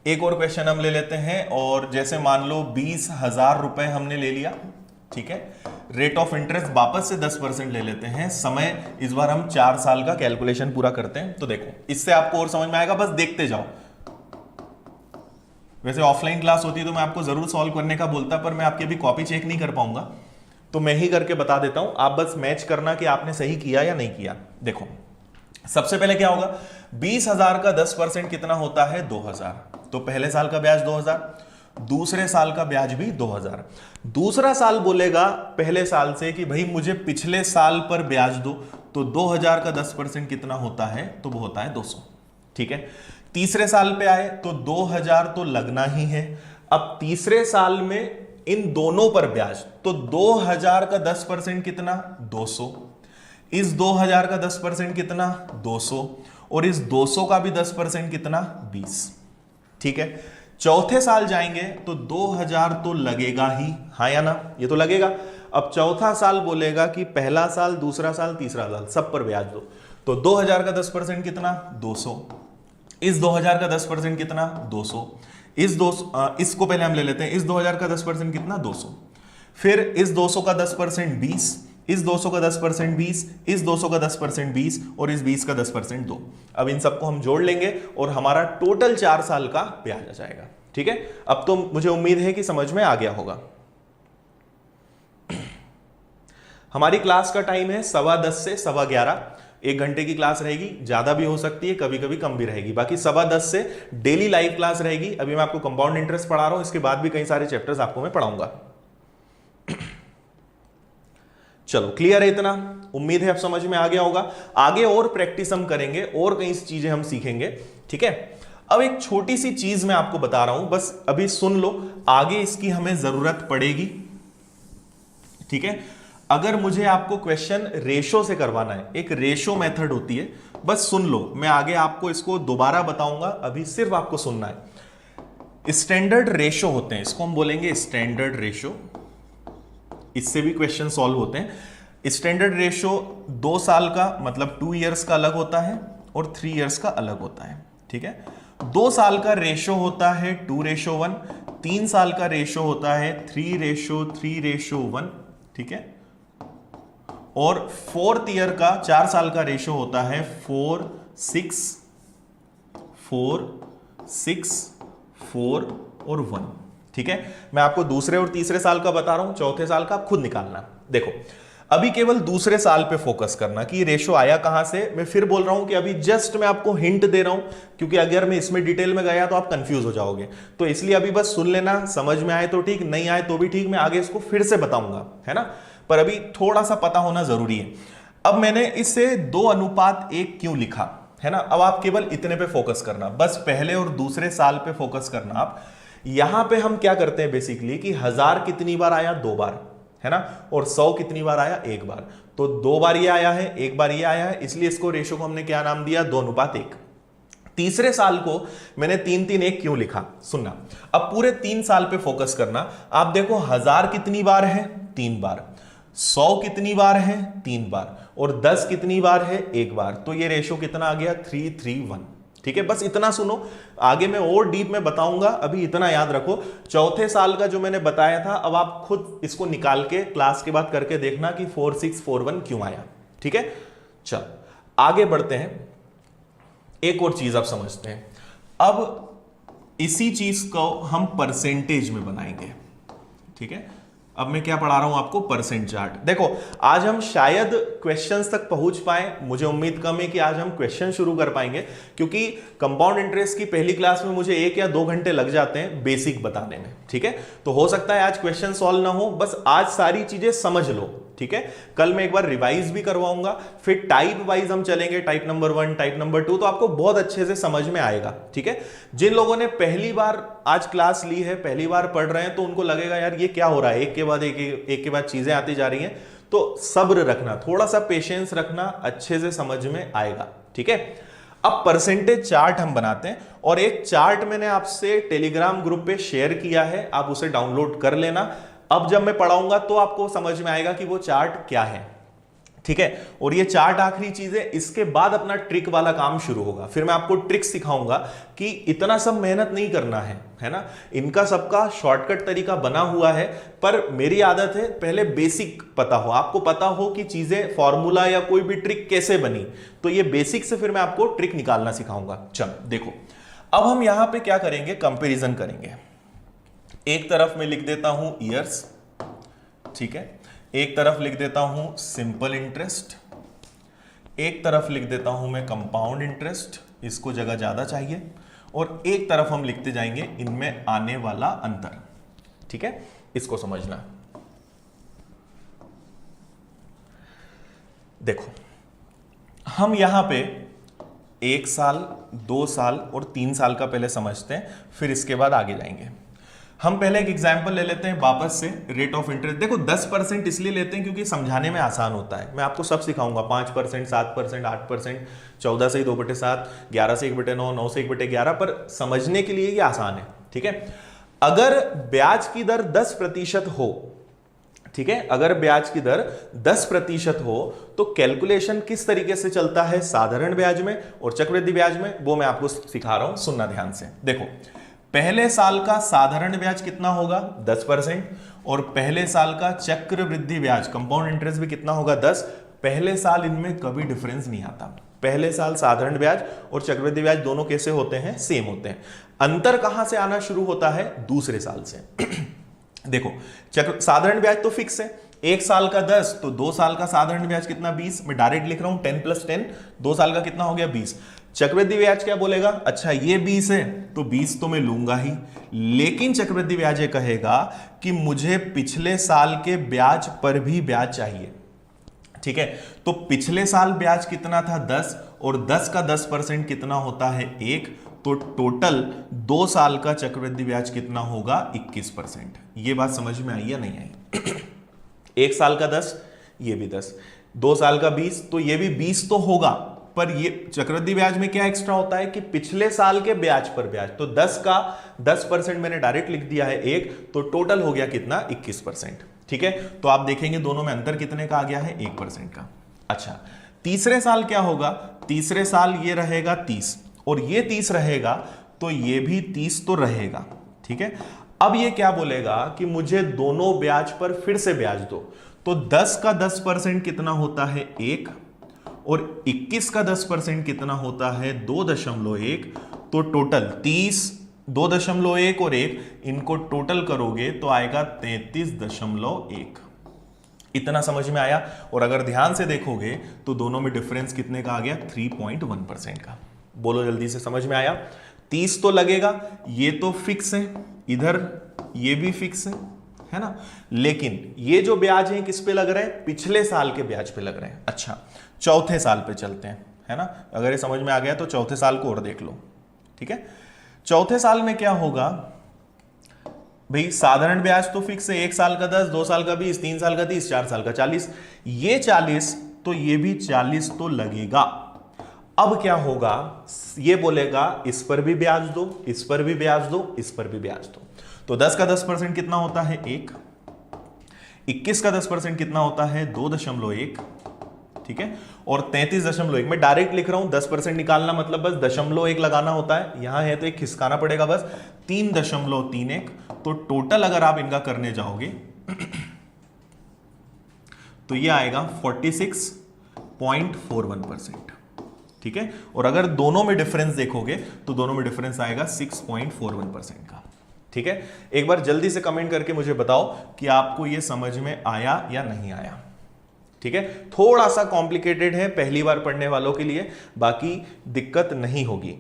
[SPEAKER 1] एक और क्वेश्चन हम ले लेते हैं, और जैसे मान लो 20,000 रुपए हमने ले लिया, ठीक है। रेट ऑफ इंटरेस्ट वापस से 10% ले लेते हैं। समय इस बार हम 4 साल का कैलकुलेशन पूरा करते हैं। तो देखो इससे आपको और समझ में आएगा, बस देखते जाओ। वैसे ऑफलाइन क्लास होती तो मैं आपको जरूर सॉल्व करने का बोलता, पर मैं आपकी अभी कॉपी चेक नहीं कर पाऊंगा, तो मैं ही करके बता देता हूं। आप बस मैच करना कि आपने सही किया या नहीं किया। देखो सबसे पहले क्या होगा, 20,000 का 10% कितना होता है, 2,000। तो पहले साल का ब्याज 2,000, दूसरे साल का ब्याज भी 2,000। दूसरा साल बोलेगा पहले साल से कि भाई मुझे पिछले साल पर ब्याज दो, तो 2,000 का 10% कितना होता है, तो वो होता है 200, ठीक है। तीसरे साल पे आए तो 2,000 तो लगना ही है। अब तीसरे साल में इन दोनों पर ब्याज, तो 2,000 का 10% कितना, 200। इस 2,000 का 10% कितना, 200, और इस 200 का भी 10% कितना, 20, ठीक है। चौथे साल जाएंगे तो 2,000 तो लगेगा ही, हाँ या ना, ये तो लगेगा। अब चौथा साल बोलेगा कि पहला साल, दूसरा साल, तीसरा साल, सब पर ब्याज दो, तो 2,000 का 10% कितना, 200। इस 2,000 का 10% कितना, 200। इसको पहले हम ले लेते हैं। इस 2,000 का 10% कितना, 200। फिर इस 200 का 10% 20, इस 200 का 10% 20, इस 200 का 10% 20, और इस 20 का 10% 2। अब इन सबको हम जोड़ लेंगे और हमारा टोटल 4 साल का ब्याज आ जाएगा, ठीक है। अब तो मुझे उम्मीद है कि समझ में आ गया होगा। हमारी क्लास का टाइम है 10:15 से 11:15। 1 घंटे की क्लास रहेगी, ज्यादा भी हो सकती है, कभी कभी कम भी रहेगी। बाकी 10:15 से डेली लाइव क्लास रहेगी। अभी मैं आपको कंपाउंड इंटरेस्ट पढ़ा रहा हूं, इसके बाद भी कई सारे चैप्टर्स आपको मैं पढ़ाऊंगा। चलो क्लियर है इतना, उम्मीद है अब समझ में आ गया होगा। आगे और प्रैक्टिस हम करेंगे और कई चीजें हम सीखेंगे, ठीक है। अब एक छोटी सी चीज मैं आपको बता रहा हूं, बस अभी सुन लो, आगे इसकी हमें जरूरत पड़ेगी, ठीक है। अगर मुझे आपको क्वेश्चन रेशो से करवाना है, एक रेशो मेथड होती है, बस सुन लो, मैं आगे आपको इसको दोबारा बताऊंगा, अभी सिर्फ आपको सुनना है। स्टैंडर्ड रेशो होते हैं, इसको हम बोलेंगे स्टैंडर्ड रेशो। इससे भी क्वेश्चन सॉल्व होते हैं। स्टैंडर्ड रेशो 2 साल का मतलब 2 इयर्स का अलग होता है, और 3 इयर्स का अलग होता है, ठीक है। 2 साल का रेशो होता है 2:1, 3 साल का रेशो होता है 3:3:1, ठीक है। और 4th ईयर का 4 साल का रेशो होता है 4:6:4:6:4 और 1, ठीक है। मैं आपको दूसरे और तीसरे साल का बता रहा हूं, चौथे साल का आप खुद निकालना। देखो अभी केवल दूसरे साल पे फोकस करना कि ये रेशो आया कहां से। मैं फिर बोल रहा हूं कि अभी जस्ट मैं आपको हिंट दे रहा हूं, क्योंकि अगर मैं इसमें डिटेल में गया तो आप कंफ्यूज हो जाओगे। तो इसलिए अभी बस सुन लेना, समझ में आए तो ठीक, नहीं आए तो भी ठीक, मैं आगे इसको फिर से बताऊंगा, है ना। पर अभी थोड़ा सा पता होना जरूरी है। अब मैंने इससे 2:1 क्यों लिखा, है ना। अब आप केवल इतने पे फोकस करना, बस पहले और दूसरे साल पे फोकस करना आप। यहां पे हम क्या करते हैं बेसिकली कि 1000 कितनी बार आया, 2 बार, है ना, और 100 कितनी बार आया, 1 बार। तो 2 बार ये आया है, 1 बार ये आया है, इसलिए इसको रेशो को हमने क्या नाम दिया, 2:1। तीसरे साल को मैंने 3:1 क्यों लिखा, सुनना। अब पूरे 3 साल पे फोकस करना। आप देखो 1000 कितनी बार है, 3 बार, 100 कितनी बार है, 3 बार, और 10 कितनी बार है, 1 बार। तो ये रेशो कितना आ गया, 3:3:1, ठीक है। बस इतना सुनो, आगे मैं और डीप में बताऊंगा, अभी इतना याद रखो। चौथे साल का जो मैंने बताया था, अब आप खुद इसको निकाल के क्लास के बाद करके देखना कि 4:6:4:1 क्यों आया, ठीक है। चल आगे बढ़ते हैं, एक और चीज आप समझते हैं। अब इसी चीज को हम परसेंटेज में बनाएंगे, ठीक है। अब मैं क्या पढ़ा रहा हूं आपको, परसेंट चार्ट। देखो आज हम शायद क्वेश्चंस तक पहुंच पाए, मुझे उम्मीद कम है कि आज हम क्वेश्चन शुरू कर पाएंगे, क्योंकि कंपाउंड इंटरेस्ट की पहली क्लास में मुझे 1 या 2 घंटे लग जाते हैं बेसिक बताने में, ठीक है। तो हो सकता है आज क्वेश्चन सॉल्व ना हो, बस आज सारी चीजें समझ लो, ठीक है। कल मैं एक बार रिवाइज भी करवाऊंगा, फिर टाइप वाइज हम चलेंगे, टाइप नंबर 1, टाइप नंबर 2, तो आपको बहुत अच्छे से समझ में आएगा, ठीक है। जिन लोगों ने पहली बार आज क्लास ली है, पहली बार पढ़ रहे हैं, तो उनको लगेगा यार ये क्या हो रहा है, एक के बाद एक चीजें आती जा रही हैं। तो सब्र रखना, थोड़ा सा पेशेंस रखना, अच्छे से समझ में आएगा, ठीक है। अब परसेंटेज चार्ट हम बनाते हैं, और एक चार्ट मैंने आपसे टेलीग्राम ग्रुप पे शेयर किया है, आप उसे डाउनलोड कर लेना। अब जब मैं पढ़ाऊंगा तो आपको समझ में आएगा कि वो चार्ट क्या है। ठीक है। और ये 4 आखिरी चीजें, इसके बाद अपना ट्रिक वाला काम शुरू होगा। फिर मैं आपको ट्रिक सिखाऊंगा कि इतना सब मेहनत नहीं करना है ना। इनका सबका शॉर्टकट तरीका बना हुआ है, पर मेरी आदत है पहले बेसिक पता हो, आपको पता हो कि चीजें फॉर्मूला या कोई भी ट्रिक कैसे बनी, तो ये बेसिक से फिर मैं आपको ट्रिक निकालना सिखाऊंगा। चलो देखो, अब हम यहां पे क्या करेंगे, कंपैरिजन करेंगे। एक तरफ मैं लिख देता हूं ईयर्स, ठीक है, एक तरफ लिख देता हूं सिंपल इंटरेस्ट, एक तरफ लिख देता हूं मैं कंपाउंड इंटरेस्ट, इसको जगह ज्यादा चाहिए, और एक तरफ हम लिखते जाएंगे इनमें आने वाला अंतर। ठीक है, इसको समझना। देखो, हम यहां पे 1 साल, 2 साल और 3 साल का पहले समझते हैं, फिर इसके बाद आगे जाएंगे। हम पहले एक एग्जांपल ले लेते हैं वापस से, रेट ऑफ इंटरेस्ट। देखो 10% इसलिए लेते हैं क्योंकि समझाने में आसान होता है। मैं आपको सब सिखाऊंगा, 5%, 7%, 8%, 14 से 2/7, 11 से 1/9, 9 से 1/11, पर समझने के लिए ये आसान है। ठीक है, अगर ब्याज की दर 10% हो, ठीक है, अगर ब्याज की दर 10% हो तो कैलकुलेशन किस तरीके से चलता है साधारण ब्याज में और चक्रवृद्धि ब्याज में, वो मैं आपको सिखा रहा हूं, सुनना ध्यान से। देखो, पहले साल का साधारण ब्याज कितना होगा, 10%, और पहले साल का चक्रवृद्धि ब्याज, कंपाउंड इंटरेस्ट भी कितना होगा, 10। पहले साल इनमें कभी डिफरेंस नहीं आता। पहले साल साधारण ब्याज और चक्रवृद्धि ब्याज दोनों कैसे होते हैं, सेम होते हैं। अंतर कहां से आना शुरू होता है, दूसरे साल से। देखो, साधारण ब्याज तो फिक्स है, 1 साल का 10, तो 2 साल का साधारण ब्याज कितना, 20। मैं डायरेक्ट लिख रहा हूं 10 + 10, 2 साल का कितना हो गया, 20। चक्रवृद्धि ब्याज क्या बोलेगा, अच्छा ये 20 है तो 20 तो मैं लूंगा ही, लेकिन चक्रवृद्धि ब्याज ये कहेगा कि मुझे पिछले साल के ब्याज पर भी ब्याज चाहिए। ठीक है, तो पिछले साल ब्याज कितना था, 10, और 10 का 10% कितना होता है, 1, तो टोटल 2 साल का चक्रवृद्धि ब्याज कितना होगा, 21%। ये बात समझ में आई या नहीं आई? 1 साल का 10, ये भी 10, 2 साल का 20, तो ये भी 20 तो होगा, पर ये चक्रवृद्धि ब्याज में क्या एक्स्ट्रा होता है कि पिछले साल के ब्याज पर ब्याज, तो 10 का 10% मैंने डायरेक्ट लिख दिया है 1, तो टोटल हो गया कितना, 21%। ठीक है, तो आप देखेंगे दोनों में अंतर कितने का आ गया है, 1% का। अच्छा, तीसरे साल क्या होगा, तीसरे साल ये रहेगा 30, और ये 30 रहेगा, तो ये भी 30 तो रहेगा। ठीक है, अब ये क्या बोलेगा कि मुझे दोनों ब्याज पर फिर से ब्याज दो, तो 10 का 10% कितना होता है, 1, और 21 का 10% कितना होता है, 2.1, तो टोटल 30, 2.1 और 1, इनको टोटल करोगे तो आएगा 33.1। इतना समझ में आया? और अगर ध्यान से देखोगे तो दोनों में डिफरेंस कितने का आ गया, 3.1% का। बोलो जल्दी से, समझ में आया? 30 तो लगेगा, ये तो फिक्स है, इधर ये भी फिक्स है ना, लेकिन ये जो ब्याज है किस पे लग रहे हैं, पिछले साल के ब्याज पे लग रहे हैं। अच्छा, चौथे साल पे चलते हैं, है ना, अगर ये समझ में आ गया तो चौथे साल को और देख लो। ठीक है, चौथे साल में क्या होगा भाई, साधारण ब्याज तो फिक्स है, 1 साल का 10, 2 साल का 20, 3 साल का 30, 4 साल का 40, ये 40, तो ये भी 40 तो लगेगा। अब क्या होगा, ये बोलेगा इस पर भी ब्याज दो, इस पर भी ब्याज दो, इस पर भी ब्याज दो, तो 10 का 10% कितना होता है, 1, 21 का 10% कितना होता है, 2.1, ठीक है, और 33.1, मैं डायरेक्ट लिख रहा हूं, 10% निकालना मतलब बस 0.1 लगाना होता है, यहां है तो एक खिसकाना पड़ेगा बस, 3.31, तो टोटल अगर आप इनका करने जाओगे तो ये आएगा 46.41%। ठीक है, और अगर दोनों में डिफरेंस देखोगे तो दोनों में डिफरेंस आएगा 6.41% का। ठीक है, एक बार जल्दी से कमेंट करके मुझे बताओ कि आपको यह समझ में आया या नहीं आया। ठीक है, थोड़ा सा कॉम्प्लिकेटेड है पहली बार पढ़ने वालों के लिए, बाकी दिक्कत नहीं होगी।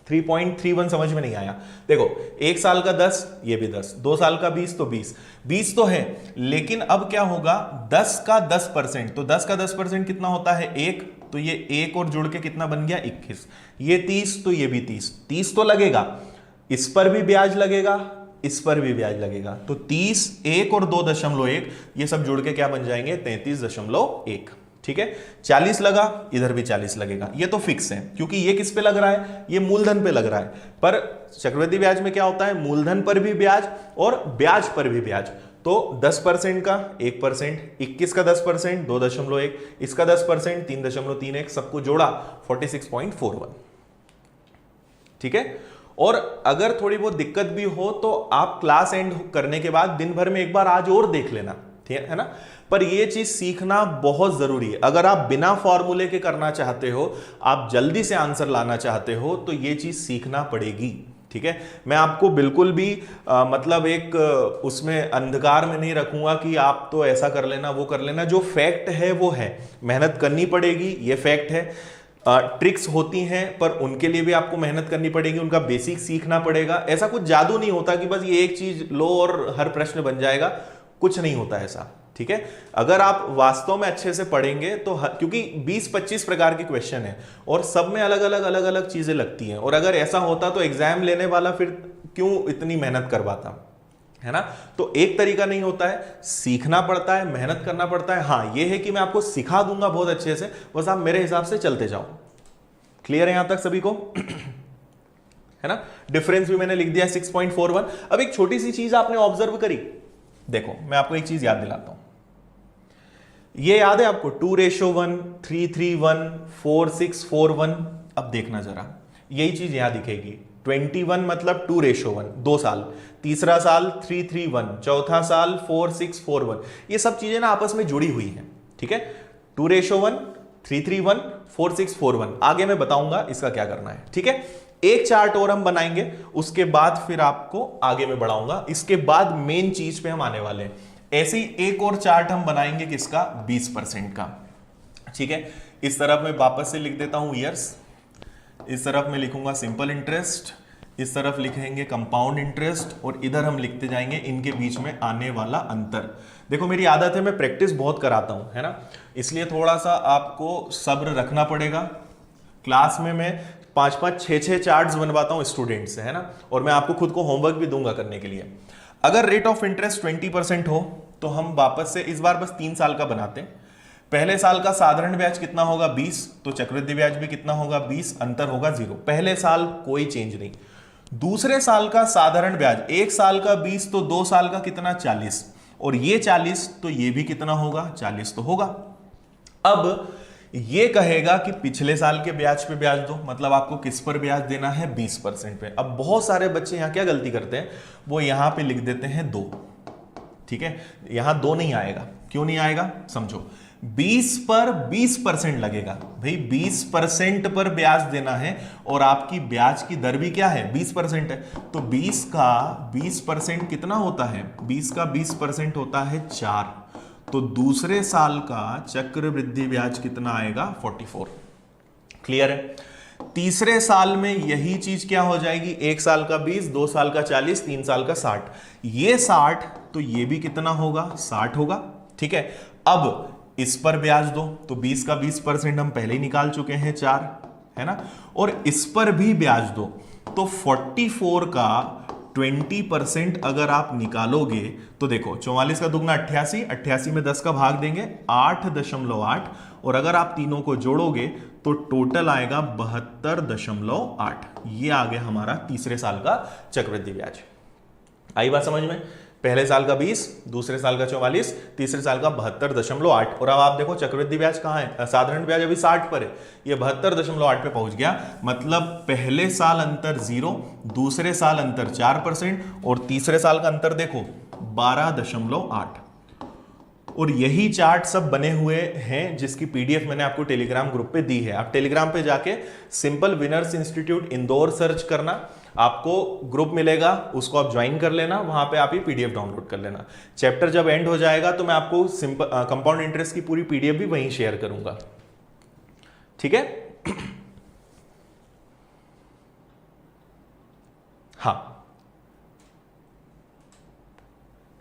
[SPEAKER 1] 3.31 समझ में नहीं आया? देखो, 1 साल का 10, ये भी 10, 2 साल का 20, तो 20 तो है, लेकिन अब क्या होगा, 10 का 10%, तो 10 का 10% कितना होता है, 1, तो ये 1 और जुड़ के कितना बन गया, 21, ये 30, तो ये भी 30 तो लगेगा, इस पर भी ब्याज लगेगा, इस पर भी ब्याज लगेगा, तो 30, 1 और 2.1, ये सब जुड़ के क्या बन जाएंगे, 33.1। ठीक है, 40 लगा, इधर भी 40 लगेगा, ये तो फिक्स है क्योंकि ये किस पे लग रहा है, ये मूलधन पे लग रहा है। पर चक्रवृद्धि ब्याज में क्या होता है, मूलधन पर भी ब्याज और ब्याज पर भी ब्याज, तो 10% का 1%, 21 का 10% 2.1, इसका 10% 3.31, सबको जोड़ा 46.41। ठीक है। और अगर थोड़ी बहुत दिक्कत भी हो तो आप क्लास एंड करने के बाद दिन भर में एक बार आज और देख लेना, ठीक है ना। पर यह चीज सीखना बहुत जरूरी है। अगर आप बिना फॉर्मूले के करना चाहते हो, आप जल्दी से आंसर लाना चाहते हो, तो यह चीज सीखना पड़ेगी। ठीक है। मैं आपको बिल्कुल भी मतलब एक उसमें अंधकार में नहीं रखूंगा कि आप तो ऐसा कर लेना वो कर लेना। जो फैक्ट है वो है, मेहनत करनी पड़ेगी, ये फैक्ट है। ट्रिक्स होती हैं पर उनके लिए भी आपको मेहनत करनी पड़ेगी, उनका बेसिक सीखना पड़ेगा। ऐसा कुछ जादू नहीं होता कि बस ये एक चीज लो और हर प्रश्न बन जाएगा, कुछ नहीं होता ऐसा। ठीक है। अगर आप वास्तव में अच्छे से पढ़ेंगे तो क्योंकि 20-25 प्रकार के क्वेश्चन है और सब में अलग अलग चीजें लगती हैं, और अगर ऐसा होता तो एग्जाम लेने वाला फिर क्यों इतनी मेहनत करवाता, है ना। तो एक तरीका नहीं होता है, सीखना पड़ता है, मेहनत करना पड़ता है। हाँ ये है कि मैं आपको सिखा दूंगा बहुत अच्छे से, बस आप मेरे हिसाब से चलते जाओ। क्लियर है यहां तक सभी को? है ना। डिफरेंस भी मैंने लिख दिया 6.41। अब एक छोटी सी चीज आपने ऑब्जर्व करी, देखो मैं आपको एक चीज याद दिलाता हूं। ये याद है आपको 2:1, 3:1, 4:6:1? अब देखना जरा, यही चीज यहां दिखेगी। 21 मतलब 2:1, 2 साल, तीसरा साल 3:1, चौथा साल 4:6:1। ये सब चीजें ना आपस में जुड़ी हुई हैं। ठीक है। 2:1, 3:1, 4:6:1। आगे मैं बताऊंगा इसका क्या करना है। ठीक है। एक चार्ट और हम बनाएंगे, उसके बाद फिर आपको आगे में बढ़ाऊंगा। इसके बाद मेन चीज पे हम आने वाले हैं। ऐसे ही एक और चार्ट हम बनाएंगे किसका? 20% का। ठीक है। इस तरफ मैं वापस से लिख देता हूं ईयर्स, इस तरफ मैं लिखूंगा सिंपल इंटरेस्ट, इस तरफ लिखेंगे कंपाउंड इंटरेस्ट, और इधर हम लिखते जाएंगे इनके बीच में आने वाला अंतर। देखो मेरी आदत है, मैं प्रैक्टिस बहुत कराता हूं, है ना, इसलिए थोड़ा सा आपको सब्र रखना पड़ेगा। क्लास में मैं 5-5, 6-6 चार्ट्स बनवाता हूं स्टूडेंट से, है ना, और मैं आपको खुद को होमवर्क भी दूंगा करने के लिए। अगर रेट ऑफ इंटरेस्ट 20% हो तो हम वापस से इस बार बस 3 साल का बनाते हैं। पहले साल का साधारण ब्याज कितना होगा? 20, तो चक्रवृद्धि ब्याज भी कितना होगा? 20, अंतर होगा 0। पहले साल कोई चेंज नहीं। दूसरे साल का साधारण ब्याज, एक साल का 20 तो 2 साल का कितना? 40, और ये 40 तो ये भी कितना होगा? 40 तो होगा। अब ये कहेगा कि पिछले साल के ब्याज पे ब्याज दो, मतलब आपको किस पर ब्याज देना है? 20% पे। अब बहुत सारे बच्चे यहां क्या गलती करते हैं, वो यहां पे लिख देते हैं 2। ठीक है। यहां 2 नहीं आएगा। क्यों नहीं आएगा? समझो, 20 पर 20% लगेगा भाई, 20% पर ब्याज देना है, और आपकी ब्याज की दर भी क्या है? 20% है। तो 20 का 20% कितना होता है? 20 का 20% होता है 4। तो दूसरे साल का चक्रवृद्धि ब्याज कितना आएगा? 44। क्लियर है। तीसरे साल में यही चीज क्या हो जाएगी? एक साल का 20, 2 साल का 40, 3 साल का 60। ये 60 तो ये भी कितना होगा? 60 होगा। ठीक है। अब इस पर ब्याज दो, तो 20 का 20% हम पहले ही निकाल चुके हैं 4, है ना, और इस पर भी ब्याज दो, तो 44 का 20% अगर आप निकालोगे तो देखो 44 का दुगना 88, 88 में 10 का भाग देंगे 8.8, और अगर आप तीनों को जोड़ोगे तो टोटल आएगा 72.8। ये आ गया हमारा तीसरे साल का चक्रवृद्धि ब्याज। आई बात समझ में? पहले साल का 20, दूसरे साल का 44, तीसरे साल का 72.8। और अब आप देखो चक्रवृद्धि ब्याज कहां है? साधारण ब्याज अभी 60 पर है, ये 72.8 पे पहुंच गया। मतलब पहले साल अंतर 0, दूसरे साल अंतर 4%, और तीसरे साल का अंतर देखो 12.8। और यही चार्ट सब बने हुए हैं, जिसकी पीडीएफ मैंने आपको टेलीग्राम ग्रुप पे दी है। आप टेलीग्राम पे जाके simple winners institute Indore search करना, आपको ग्रुप मिलेगा, उसको आप ज्वाइन कर लेना, वहां पे आप ये पीडीएफ डाउनलोड कर लेना। चैप्टर जब एंड हो जाएगा तो मैं आपको सिंपल कंपाउंड इंटरेस्ट की पूरी पीडीएफ भी वहीं शेयर करूंगा। ठीक है। हाँ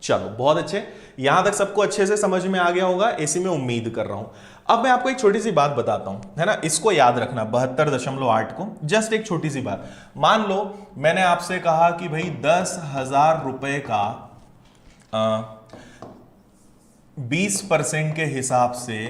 [SPEAKER 1] चलो बहुत अच्छे, यहां तक सबको अच्छे से समझ में आ गया होगा, ऐसी मैं उम्मीद कर रहा हूं। अब मैं आपको एक छोटी सी बात बताता हूं, है ना, इसको याद रखना 72.8 को। जस्ट एक छोटी सी बात, मान लो मैंने आपसे कहा कि भाई 10,000 रुपए का 20% के हिसाब से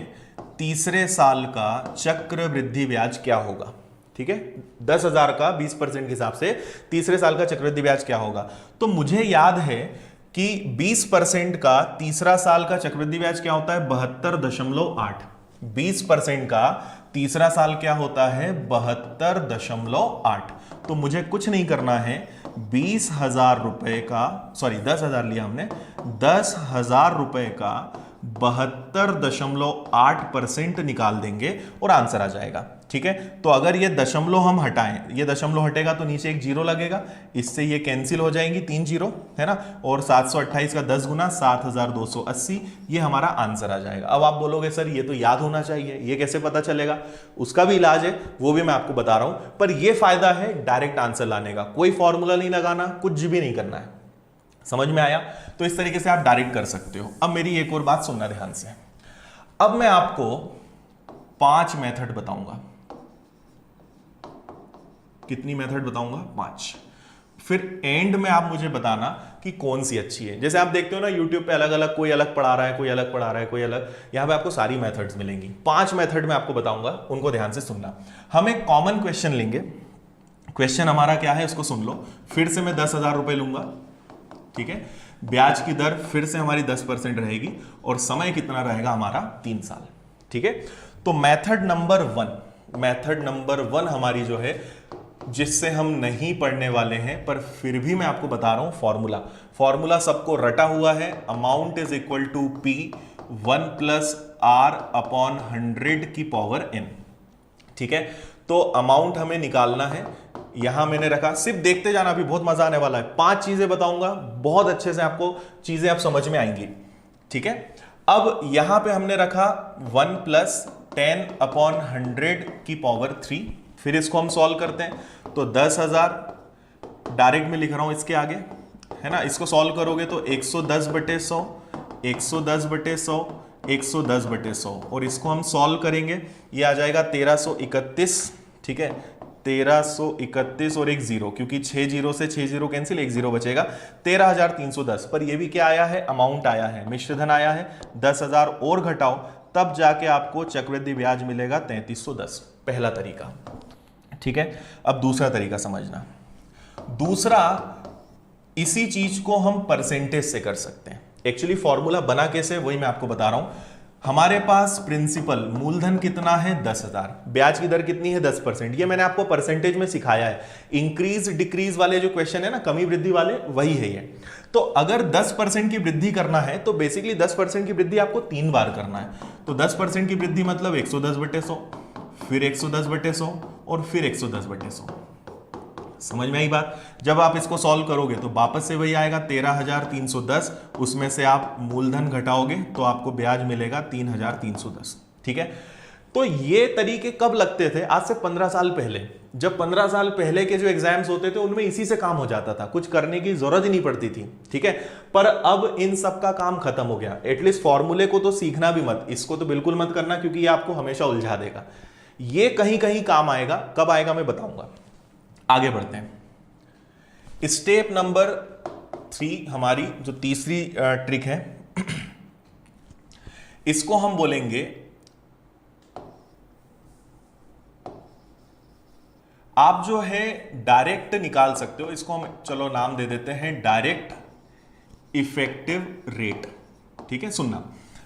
[SPEAKER 1] तीसरे साल का चक्रवृद्धि ब्याज क्या होगा। ठीक है, 10,000 का 20% के हिसाब से तीसरे साल का चक्रवृद्धि ब्याज क्या होगा। तो मुझे याद है कि 20% का तीसरा साल का चक्रवृद्धि ब्याज क्या होता है 72.8। 20% का तीसरा साल क्या होता है 72.8। तो मुझे कुछ नहीं करना है, 20,000 रुपए का, सॉरी 10,000 लिया हमने, 10,000 रुपए का 72.8% निकाल देंगे और आंसर आ जाएगा। ठीक है, तो अगर ये दशमलव हम हटाएं, ये दशमलव हटेगा तो नीचे एक जीरो लगेगा, इससे ये कैंसिल हो जाएंगी, 3 जीरो है ना, और 728 का 10 गुना 7,280, ये हमारा आंसर आ जाएगा। अब आप बोलोगे सर ये तो याद होना चाहिए, ये कैसे पता चलेगा? उसका भी इलाज है, वो भी मैं आपको बता रहा हूं, पर ये फायदा है डायरेक्ट आंसर लाने का, कोई फॉर्मूला नहीं लगाना, कुछ भी नहीं करना है। समझ में आया? तो इस तरीके से आप डायरेक्ट कर सकते हो। अब मेरी एक और बात सुनना ध्यान से, अब मैं आपको 5 मेथड बताऊंगा। कितनी मेथड बताऊंगा? 5। फिर एंड में आप मुझे बताना कि कौन सी अच्छी है। जैसे आप देखते हो ना यूट्यूब पे अलग अलग, कोई अलग पढ़ा रहा है, कोई अलग पढ़ा रहा है, कोई अलग, यहां पे आपको सारी मेथड्स मिलेंगी। 5 मेथड में आपको बताऊंगा, उनको ध्यान से सुनना। हम एक कॉमन क्वेश्चन लेंगे, क्वेश्चन हमारा क्या है उसको सुन लो। फिर से मैं 10,000 रुपए लूंगा, ठीक है, ब्याज की दर फिर से हमारी 10% रहेगी और समय कितना रहेगा हमारा 3 साल। ठीक है, तो मेथड नंबर 1 हमारी जो है, जिससे हम नहीं पढ़ने वाले हैं पर फिर भी मैं आपको बता रहा हूं, फॉर्मूला सबको रटा हुआ है। Amount is equal to P 1 + R/100 की पावर n। ठीक है, तो अमाउंट हमें निकालना है, यहां मैंने रखा, सिर्फ देखते जाना, अभी बहुत मजा आने वाला है। 5 चीजें बताऊंगा, बहुत अच्छे से आपको चीजें अब समझ में आएंगी। ठीक है, अब यहां पे हमने रखा 1 + 10/100 की पावर 3। फिर इसको हम सॉल्व करते हैं, तो 10,000 डायरेक्ट में लिख रहा हूं इसके आगे, है ना। इसको सॉल्व करोगे तो 110/100, 110/100, 110/100, और इसको हम सॉल्व करेंगे, ये आ जाएगा 1331। ठीक है, 1331 और एक जीरो, क्योंकि 6 जीरो से 6 जीरो कैंसिल, एक जीरो बचेगा, 13,310। पर ये भी क्या आया है? अमाउंट आया है, मिश्रधन आया है। 10,000 और घटाओ, तब जाके आपको चक्रवृद्धि ब्याज मिलेगा 3310। पहला तरीका। ठीक है, अब दूसरा तरीका समझना। दूसरा, इसी चीज को हम परसेंटेज से कर सकते हैं। एक्चुअली फॉर्मूला बना कैसे, वही मैं आपको बता रहा हूं। हमारे पास प्रिंसिपल मूलधन कितना है 10,000, ब्याज की दर कितनी है 10%। ये मैंने आपको परसेंटेज में सिखाया है। इंक्रीज डिक्रीज वाले जो क्वेश्चन है ना, कमी वृद्धि वाले, वही है ये। तो अगर 10% की वृद्धि करना है तो बेसिकली 10% की वृद्धि आपको 3 बार करना है। तो 10% की वृद्धि मतलब 110/100, फिर 110/100 और फिर 110/100। समझ में आई बात? जब आप इसको सॉल्व करोगे तो वापस से वही आएगा 13,310, उसमें से आप मूलधन घटाओगे तो आपको ब्याज मिलेगा 3,310। ठीक है, तो ये तरीके कब लगते थे? आज से 15 साल पहले। जब 15 साल पहले के जो एग्जाम्स होते थे उनमें इसी से काम हो जाता था, कुछ करने की जरूरत ही नहीं पड़ती थी। ठीक है, पर अब इन सब का काम खत्म हो गया। एटलीस्ट फॉर्मूले को तो सीखना भी मत, इसको तो बिल्कुल मत करना, क्योंकि ये आपको हमेशा उलझा देगा। ये कहीं कहीं काम आएगा, कब आएगा मैं बताऊंगा। आगे बढ़ते हैं। स्टेप नंबर 3, हमारी जो तीसरी ट्रिक है, इसको हम बोलेंगे, आप जो है डायरेक्ट निकाल सकते हो, इसको हम चलो नाम दे देते हैं डायरेक्ट इफेक्टिव रेट। ठीक है, सुनना,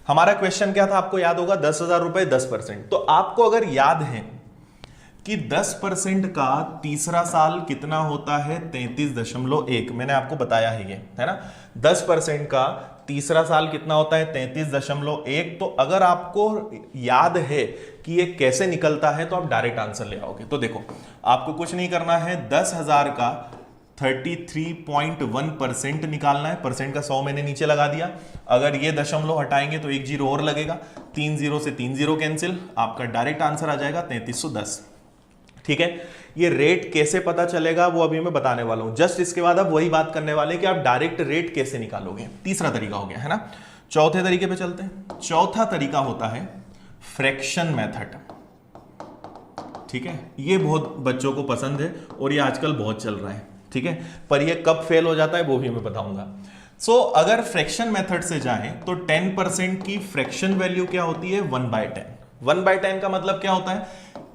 [SPEAKER 1] हमारा क्वेश्चन क्या था आपको याद होगा, 10,000 रुपए 10%। तो आपको अगर याद है कि 10% का तीसरा साल कितना होता है 33.1, मैंने आपको बताया है ये, है ना। 10% का तीसरा साल कितना होता है 33.1। तो अगर आपको याद है कि ये कैसे निकलता है तो आप डायरेक्ट आंसर ले आओगे। तो देखो, आपको कुछ नहीं करना है, 10,000 का 33.1% निकालना है। परसेंट का 100 मैंने नीचे लगा दिया। अगर ये दशमलव हटाएंगे तो एक जीरो और लगेगा, 3 जीरो से 3 जीरो कैंसिल, आपका डायरेक्ट आंसर आ जाएगा 3310। ठीक है, ये रेट कैसे पता चलेगा वो अभी मैं बताने वाला हूं। जस्ट इसके बाद अब वही बात करने वाले कि आप डायरेक्ट रेट कैसे निकालोगे। तीसरा तरीका हो गया, है ना। चौथे तरीके पे चलते हैं। चौथा तरीका होता है फ्रैक्शन मेथड। ठीक है, ये बहुत बच्चों को पसंद है और ये आजकल बहुत चल रहा है। ठीक है, पर ये कब फेल हो जाता है वो भी मैं बताऊंगा। सो अगर फ्रैक्शन मेथड से जाएं तो 10% की फ्रैक्शन वैल्यू क्या होती है 1/10। 1/10 का मतलब क्या होता है,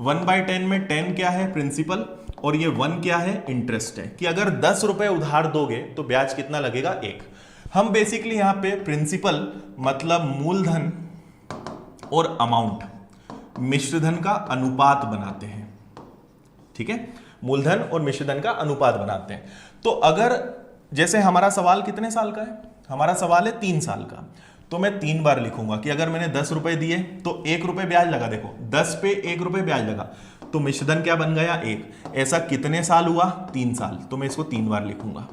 [SPEAKER 1] 1/10 में 10 क्या है प्रिंसिपल और ये 1 क्या है इंटरेस्ट है। कि अगर 10 रुपए उधार दोगे तो ब्याज कितना लगेगा 1। हम बेसिकली यहां पे प्रिंसिपल मतलब मूलधन और अमाउंट मिश्रधन का अनुपात बनाते हैं। ठीक है, मूलधन और मिश्रधन का अनुपात बनाते हैं। तो अगर जैसे हमारा सवाल कितने साल का है, हमारा सवाल है 3 साल का, तो मैं 3 बार लिखूंगा कि अगर मैंने 10 रुपए दिए तो 1 रुपए ब्याज लगा। देखो 10 पे 1 रुपए ब्याज लगा तो मिश्रधन क्या बन गया 1। ऐसा कितने साल हुआ 3 साल, तो मैं इसको 3 बार लिखूंगा।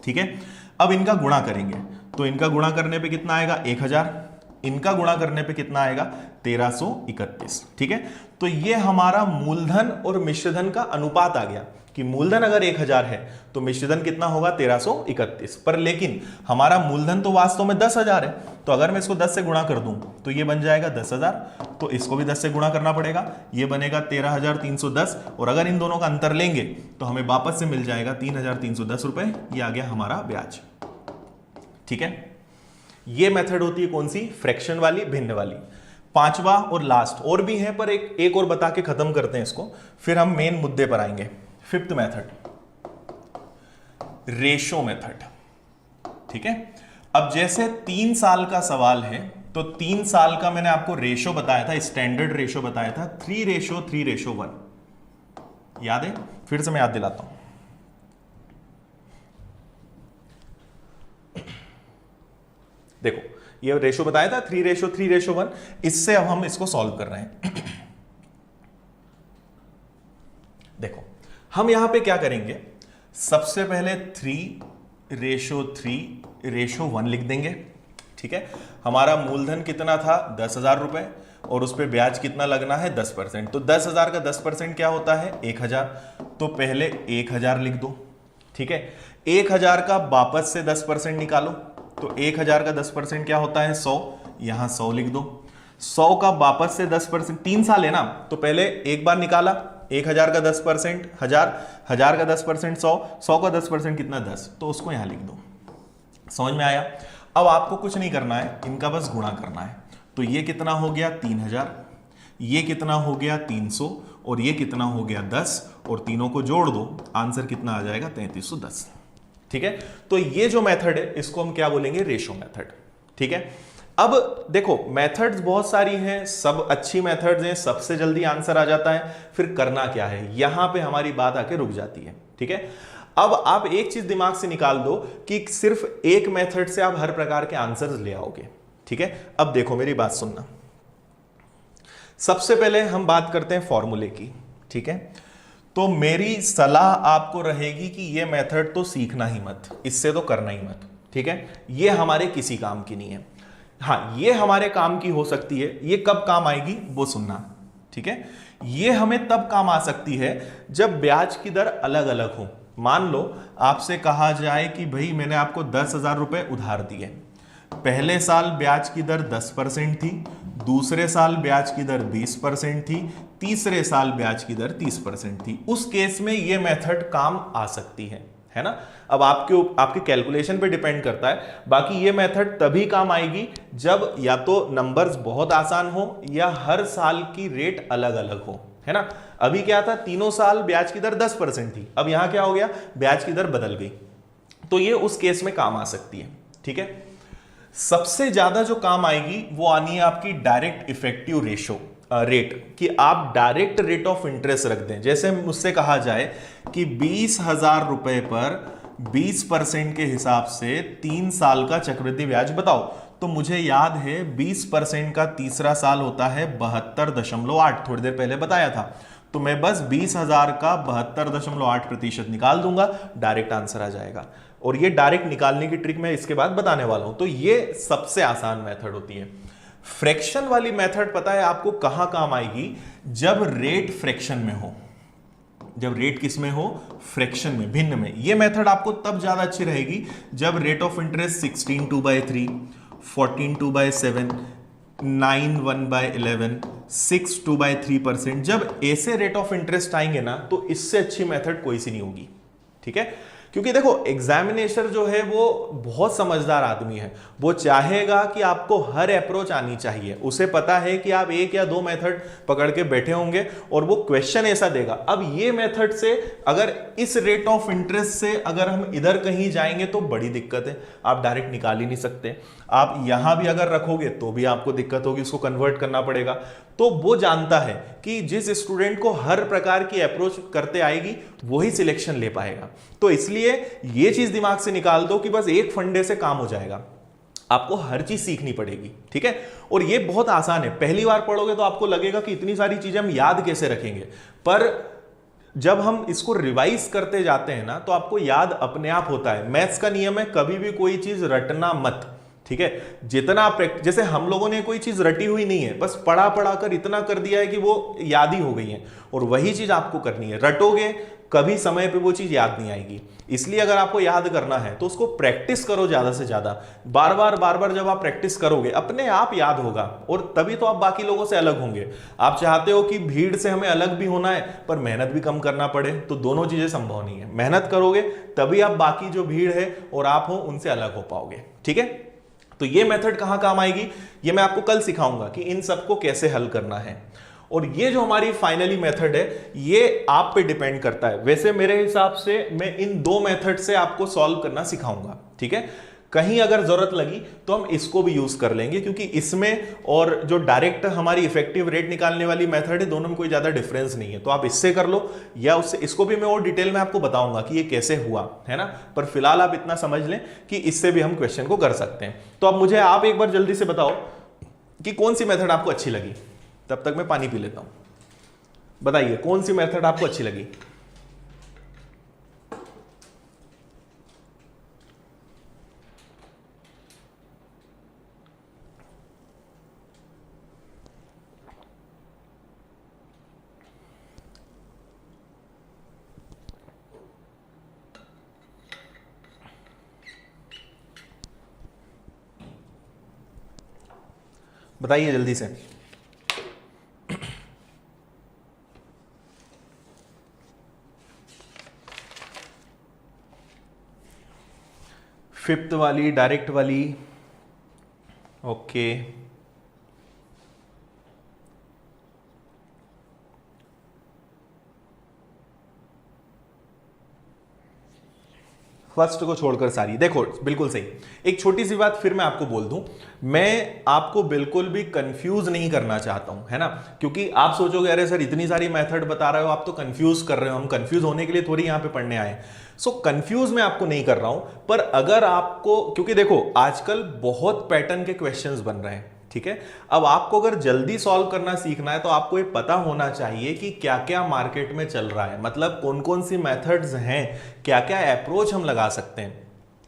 [SPEAKER 1] ठीक है, अब इनका गुणा करेंगे तो इनका गुणा करने पे कितना आएगा 1000, इनका गुणा करने पे कितना आएगा 1331। ठीक है, तो ये हमारा मूलधन और मिश्रधन का अनुपात आ गया कि मूलधन अगर 1000 है तो मिश्रधन कितना होगा 1331। पर लेकिन हमारा मूलधन तो वास्तव में 10,000 है, तो अगर मैं इसको 10 से गुणा कर दूं तो ये बन जाएगा 10,000, तो इसको भी 10 से गुणा करना पड़ेगा, ये बनेगा 13,310। और अगर इन दोनों का अंतर लेंगे तो हमें वापस से मिल जाएगा 3,310 रुपए। ये आ गया हमारा ब्याज। ठीक है, ये मेथड होती है कौन सी, फ्रैक्शन वाली, भिन्न वाली। पांचवा और लास्ट और भी है पर एक और बता के खत्म करते हैं इसको, फिर हम मेन मुद्दे पर आएंगे। 5th method, ratio method. ठीक है, अब जैसे 3 साल का सवाल है तो 3 साल का मैंने आपको रेशो बताया था, स्टैंडर्ड रेशो बताया था 3:3:1। याद है, फिर से मैं याद दिलाता हूं। देखो ये रेशो बताया था 3:3:1, इससे अब हम इसको सॉल्व कर रहे हैं। देखो हम यहां पे क्या करेंगे, सबसे पहले 3:3:1 लिख देंगे। ठीक है, हमारा मूलधन कितना था 10,000 रुपए और उस पर ब्याज कितना लगना है 10%, तो 10,000 का 10% क्या होता है 1,000, तो पहले 1,000 लिख दो। ठीक है, 1,000 का वापस से 10% निकालो, तो 1,000 का 10% क्या होता है 100, यहां 100 लिख दो। 100 का वापस से 10%, 3 साल है ना, तो पहले एक बार निकाला 1,000 का 10%, 1,000 का 10% 100, 100 का 10% कितना 10, तो उसको यहां लिख दो। समझ में आया। अब आपको कुछ नहीं करना है, इनका बस गुणा करना है। तो ये कितना हो गया 3,000, ये कितना हो गया 300 और ये कितना हो गया 10, और तीनों को जोड़ दो, आंसर कितना आ जाएगा 3310। ठीक है, तो ये जो मेथड है इसको हम क्या बोलेंगे, रेशो मेथड। ठीक है, अब देखो मेथड्स बहुत सारी हैं, सब अच्छी मेथड्स हैं, सबसे जल्दी आंसर आ जाता है, फिर करना क्या है, यहां पे हमारी बात आके रुक जाती है। ठीक है, अब आप एक चीज दिमाग से निकाल दो कि सिर्फ एक मेथड से आप हर प्रकार के आंसर्स ले आओगे। ठीक है, अब देखो मेरी बात सुनना, सबसे पहले हम बात करते हैं फॉर्मूले की। ठीक है, तो मेरी सलाह आपको रहेगी कि ये मेथड तो सीखना ही मत, इससे तो करना ही मत। ठीक है, ये हमारे किसी काम की नहीं है। हाँ, ये हमारे काम की हो सकती है, ये कब काम आएगी वो सुनना। ठीक है, ये हमें तब काम आ सकती है जब ब्याज की दर अलग अलग हो। मान लो आपसे कहा जाए कि भाई मैंने आपको 10,000 रुपए उधार दिए, पहले साल ब्याज की दर 10% थी, दूसरे साल ब्याज की दर 20% थी, तीसरे साल ब्याज की दर 30% थी। उस केस में यह मेथड काम आ सकती है ना। अब आपके कैलकुलेशन पे डिपेंड करता है, बाकी ये मेथड तभी काम आएगी जब या तो नंबर्स बहुत आसान हो या हर साल की रेट अलग अलग हो, है ना। अभी क्या था, तीनों साल ब्याज की दर 10% थी, अब यहां क्या हो गया, ब्याज की दर बदल गई, तो ये उस केस में काम आ सकती है। ठीक है, सबसे ज्यादा जो काम आएगी वो आनी है आपकी डायरेक्ट इफेक्टिव रेशो रेट, कि आप डायरेक्ट रेट ऑफ इंटरेस्ट रख दें। जैसे मुझसे कहा जाए कि 20,000 रुपए पर 20% के हिसाब से 3 साल का चक्रवृद्धि ब्याज बताओ, तो मुझे याद है 20% का तीसरा साल होता है 72.8, थोड़ी देर पहले बताया था। तो मैं बस 20,000 का 72.8% निकाल दूंगा, डायरेक्ट आंसर आ जाएगा। और ये डायरेक्ट निकालने की ट्रिक मैं इसके बाद बताने वाला हूं। तो ये सबसे आसान मेथड होती है। फ्रैक्शन वाली मेथड पता है आपको कहां काम आएगी, जब रेट फ्रैक्शन में हो। जब रेट किस में हो, फ्रैक्शन में, भिन्न में। ये मेथड आपको तब ज्यादा अच्छी रहेगी जब रेट ऑफ इंटरेस्ट 16 2/3, 14 2/7, 9 1/11, 6 2/3%। जब ऐसे रेट ऑफ इंटरेस्ट आएंगे ना, तो इससे अच्छी मेथड कोई सी नहीं होगी। ठीक है, क्योंकि देखो एग्जामिनेशर जो है वो बहुत समझदार आदमी है, वो चाहेगा कि आपको हर अप्रोच आनी चाहिए। उसे पता है कि आप एक या दो मेथड पकड़ के बैठे होंगे और वो क्वेश्चन ऐसा देगा। अब ये मेथड से अगर इस रेट ऑफ इंटरेस्ट से अगर हम इधर कहीं जाएंगे तो बड़ी दिक्कत है, आप डायरेक्ट निकाल ही नहीं सकते। आप यहां भी अगर रखोगे तो भी आपको दिक्कत होगी, उसको कन्वर्ट करना पड़ेगा। तो वो जानता है कि जिस स्टूडेंट को हर प्रकार की अप्रोच करते आएगी वही सिलेक्शन ले पाएगा। तो इसलिए ये चीज दिमाग से निकाल दो कि बस एक फंडे से काम हो जाएगा, आपको हर चीज सीखनी पड़ेगी, ठीक है। और ये बहुत आसान है, पहली बार पढ़ोगे तो आपको लगेगा कि इतनी सारी चीजें हम याद कैसे रखेंगे, पर जब हम इसको रिवाइज करते जाते हैं ना तो आपको याद अपने आप होता है। मैथ्स का नियम है, कभी भी कोई चीज रटना मत, ठीक है। जितना जैसे हम लोगों ने कोई चीज रटी हुई नहीं है, बस पढ़ा पढ़ा कर इतना कर दिया है कि वो याद ही हो गई है, और वही चीज आपको करनी है। रटोगे कभी समय पे वो चीज याद नहीं आएगी। इसलिए अगर आपको याद करना है तो उसको प्रैक्टिस करो ज्यादा से ज्यादा, बार बार जब आप प्रैक्टिस करोगे अपने आप याद होगा, और तभी तो आप बाकी लोगों से अलग होंगे। आप चाहते हो कि भीड़ से हमें अलग भी होना है पर मेहनत भी कम करना पड़े, तो दोनों चीजें संभव नहीं है। मेहनत करोगे तभी आप बाकी जो भीड़ है और आप हो उनसे अलग हो पाओगे, ठीक है। तो ये मेथड कहां काम आएगी, ये मैं आपको कल सिखाऊंगा कि इन सबको कैसे हल करना है। और ये जो हमारी फाइनली मेथड है ये आप पे डिपेंड करता है। वैसे मेरे हिसाब से मैं इन दो मेथड से आपको सॉल्व करना सिखाऊंगा, ठीक है। कहीं अगर जरूरत लगी तो हम इसको भी यूज कर लेंगे, क्योंकि इसमें और जो डायरेक्ट हमारी इफेक्टिव रेट निकालने वाली मेथड है दोनों में कोई ज्यादा डिफरेंस नहीं है। तो आप इससे कर लो या उससे, इसको भी मैं और डिटेल में आपको बताऊंगा कि ये कैसे हुआ है ना, पर फिलहाल आप इतना समझ लें कि इससे भी हम क्वेश्चन को कर सकते हैं। तो अब मुझे आप एक बार जल्दी से बताओ कि कौन सी मेथड आपको अच्छी लगी। तब तक मैं पानी पी लेता हूं, बताइए कौन सी मेथड आपको अच्छी लगी। बताइए जल्दी से। फिफ्थ वाली, डायरेक्ट वाली, ओके। फर्स्ट को छोड़कर सारी, देखो बिल्कुल सही। एक छोटी सी बात फिर मैं आपको बोल दूं, मैं आपको बिल्कुल भी कंफ्यूज नहीं करना चाहता हूं, है ना, क्योंकि आप सोचोगे अरे सर इतनी सारी मेथड बता रहे हो, आप तो कंफ्यूज कर रहे हो। हम कंफ्यूज होने के लिए थोड़ी यहां पे पढ़ने आए। सो कंफ्यूज मैं आपको नहीं कर रहा हूं, पर अगर आपको, क्योंकि देखो आजकल बहुत पैटर्न के क्वेश्चंस बन रहे हैं, ठीक है। अब आपको अगर जल्दी सॉल्व करना सीखना है तो आपको ये पता होना चाहिए कि क्या क्या मार्केट में चल रहा है, मतलब कौन कौन सी मेथड्स हैं, क्या क्या अप्रोच हम लगा सकते हैं।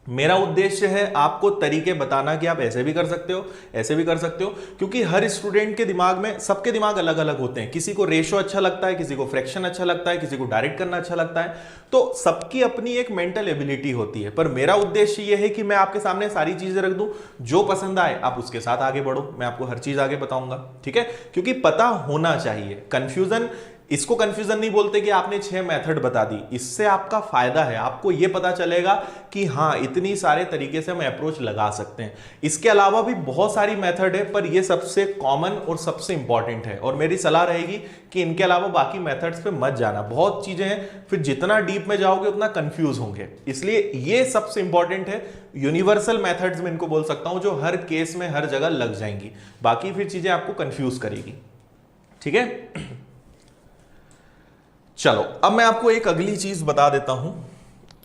[SPEAKER 1] मेरा उद्देश्य है आपको तरीके बताना कि आप ऐसे भी कर सकते हो, ऐसे भी कर सकते हो, क्योंकि हर स्टूडेंट के दिमाग में, सबके दिमाग अलग अलग होते हैं। किसी को रेशो अच्छा लगता है, किसी को फ्रैक्शन अच्छा लगता है, किसी को डायरेक्ट करना अच्छा लगता है। तो सबकी अपनी एक मेंटल एबिलिटी होती है। पर मेरा उद्देश्य यह है कि मैं आपके सामने सारी चीजें रख दूं, जो पसंद आए आप उसके साथ आगे बढ़ो, मैं आपको हर चीज आगे बताऊंगा, ठीक है। क्योंकि पता होना चाहिए। कंफ्यूजन, इसको कंफ्यूजन नहीं बोलते कि आपने 6 मेथड बता दी, इससे आपका फायदा है, आपको यह पता चलेगा कि हाँ इतनी सारे तरीके से हम अप्रोच लगा सकते हैं। इसके अलावा भी बहुत सारी मेथड है, पर यह सबसे कॉमन और सबसे इंपॉर्टेंट है। और मेरी सलाह रहेगी कि इनके अलावा बाकी मेथड्स पे मत जाना, बहुत चीजें हैं, फिर जितना डीप में जाओगे उतना कंफ्यूज होंगे। इसलिए ये सबसे इंपॉर्टेंट है, यूनिवर्सल मेथड्स में इनको बोल सकता हूं, जो हर केस में हर जगह लग जाएंगी। बाकी फिर चीजें आपको कंफ्यूज करेगी, ठीक है। चलो अब मैं आपको एक अगली चीज बता देता हूं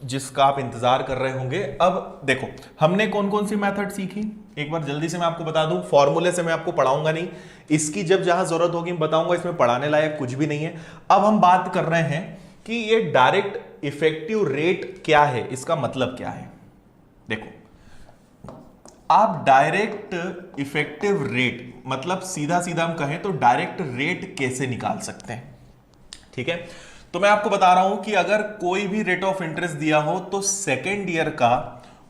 [SPEAKER 1] जिसका आप इंतजार कर रहे होंगे। अब देखो हमने कौन कौन सी मेथड सीखी, एक बार जल्दी से मैं आपको बता दूं। फॉर्मूले से मैं आपको पढ़ाऊंगा नहीं, इसकी जब जहां जरूरत होगी मैं बताऊंगा, इसमें पढ़ाने लायक कुछ भी नहीं है। अब हम बात कर रहे हैं कि ये डायरेक्ट इफेक्टिव रेट क्या है, इसका मतलब क्या है। देखो आप डायरेक्ट इफेक्टिव रेट, मतलब सीधा सीधा हम कहें तो डायरेक्ट रेट कैसे निकाल सकते हैं, ठीक है। तो मैं आपको बता रहा हूं कि अगर कोई भी रेट ऑफ इंटरेस्ट दिया हो तो सेकेंड ईयर का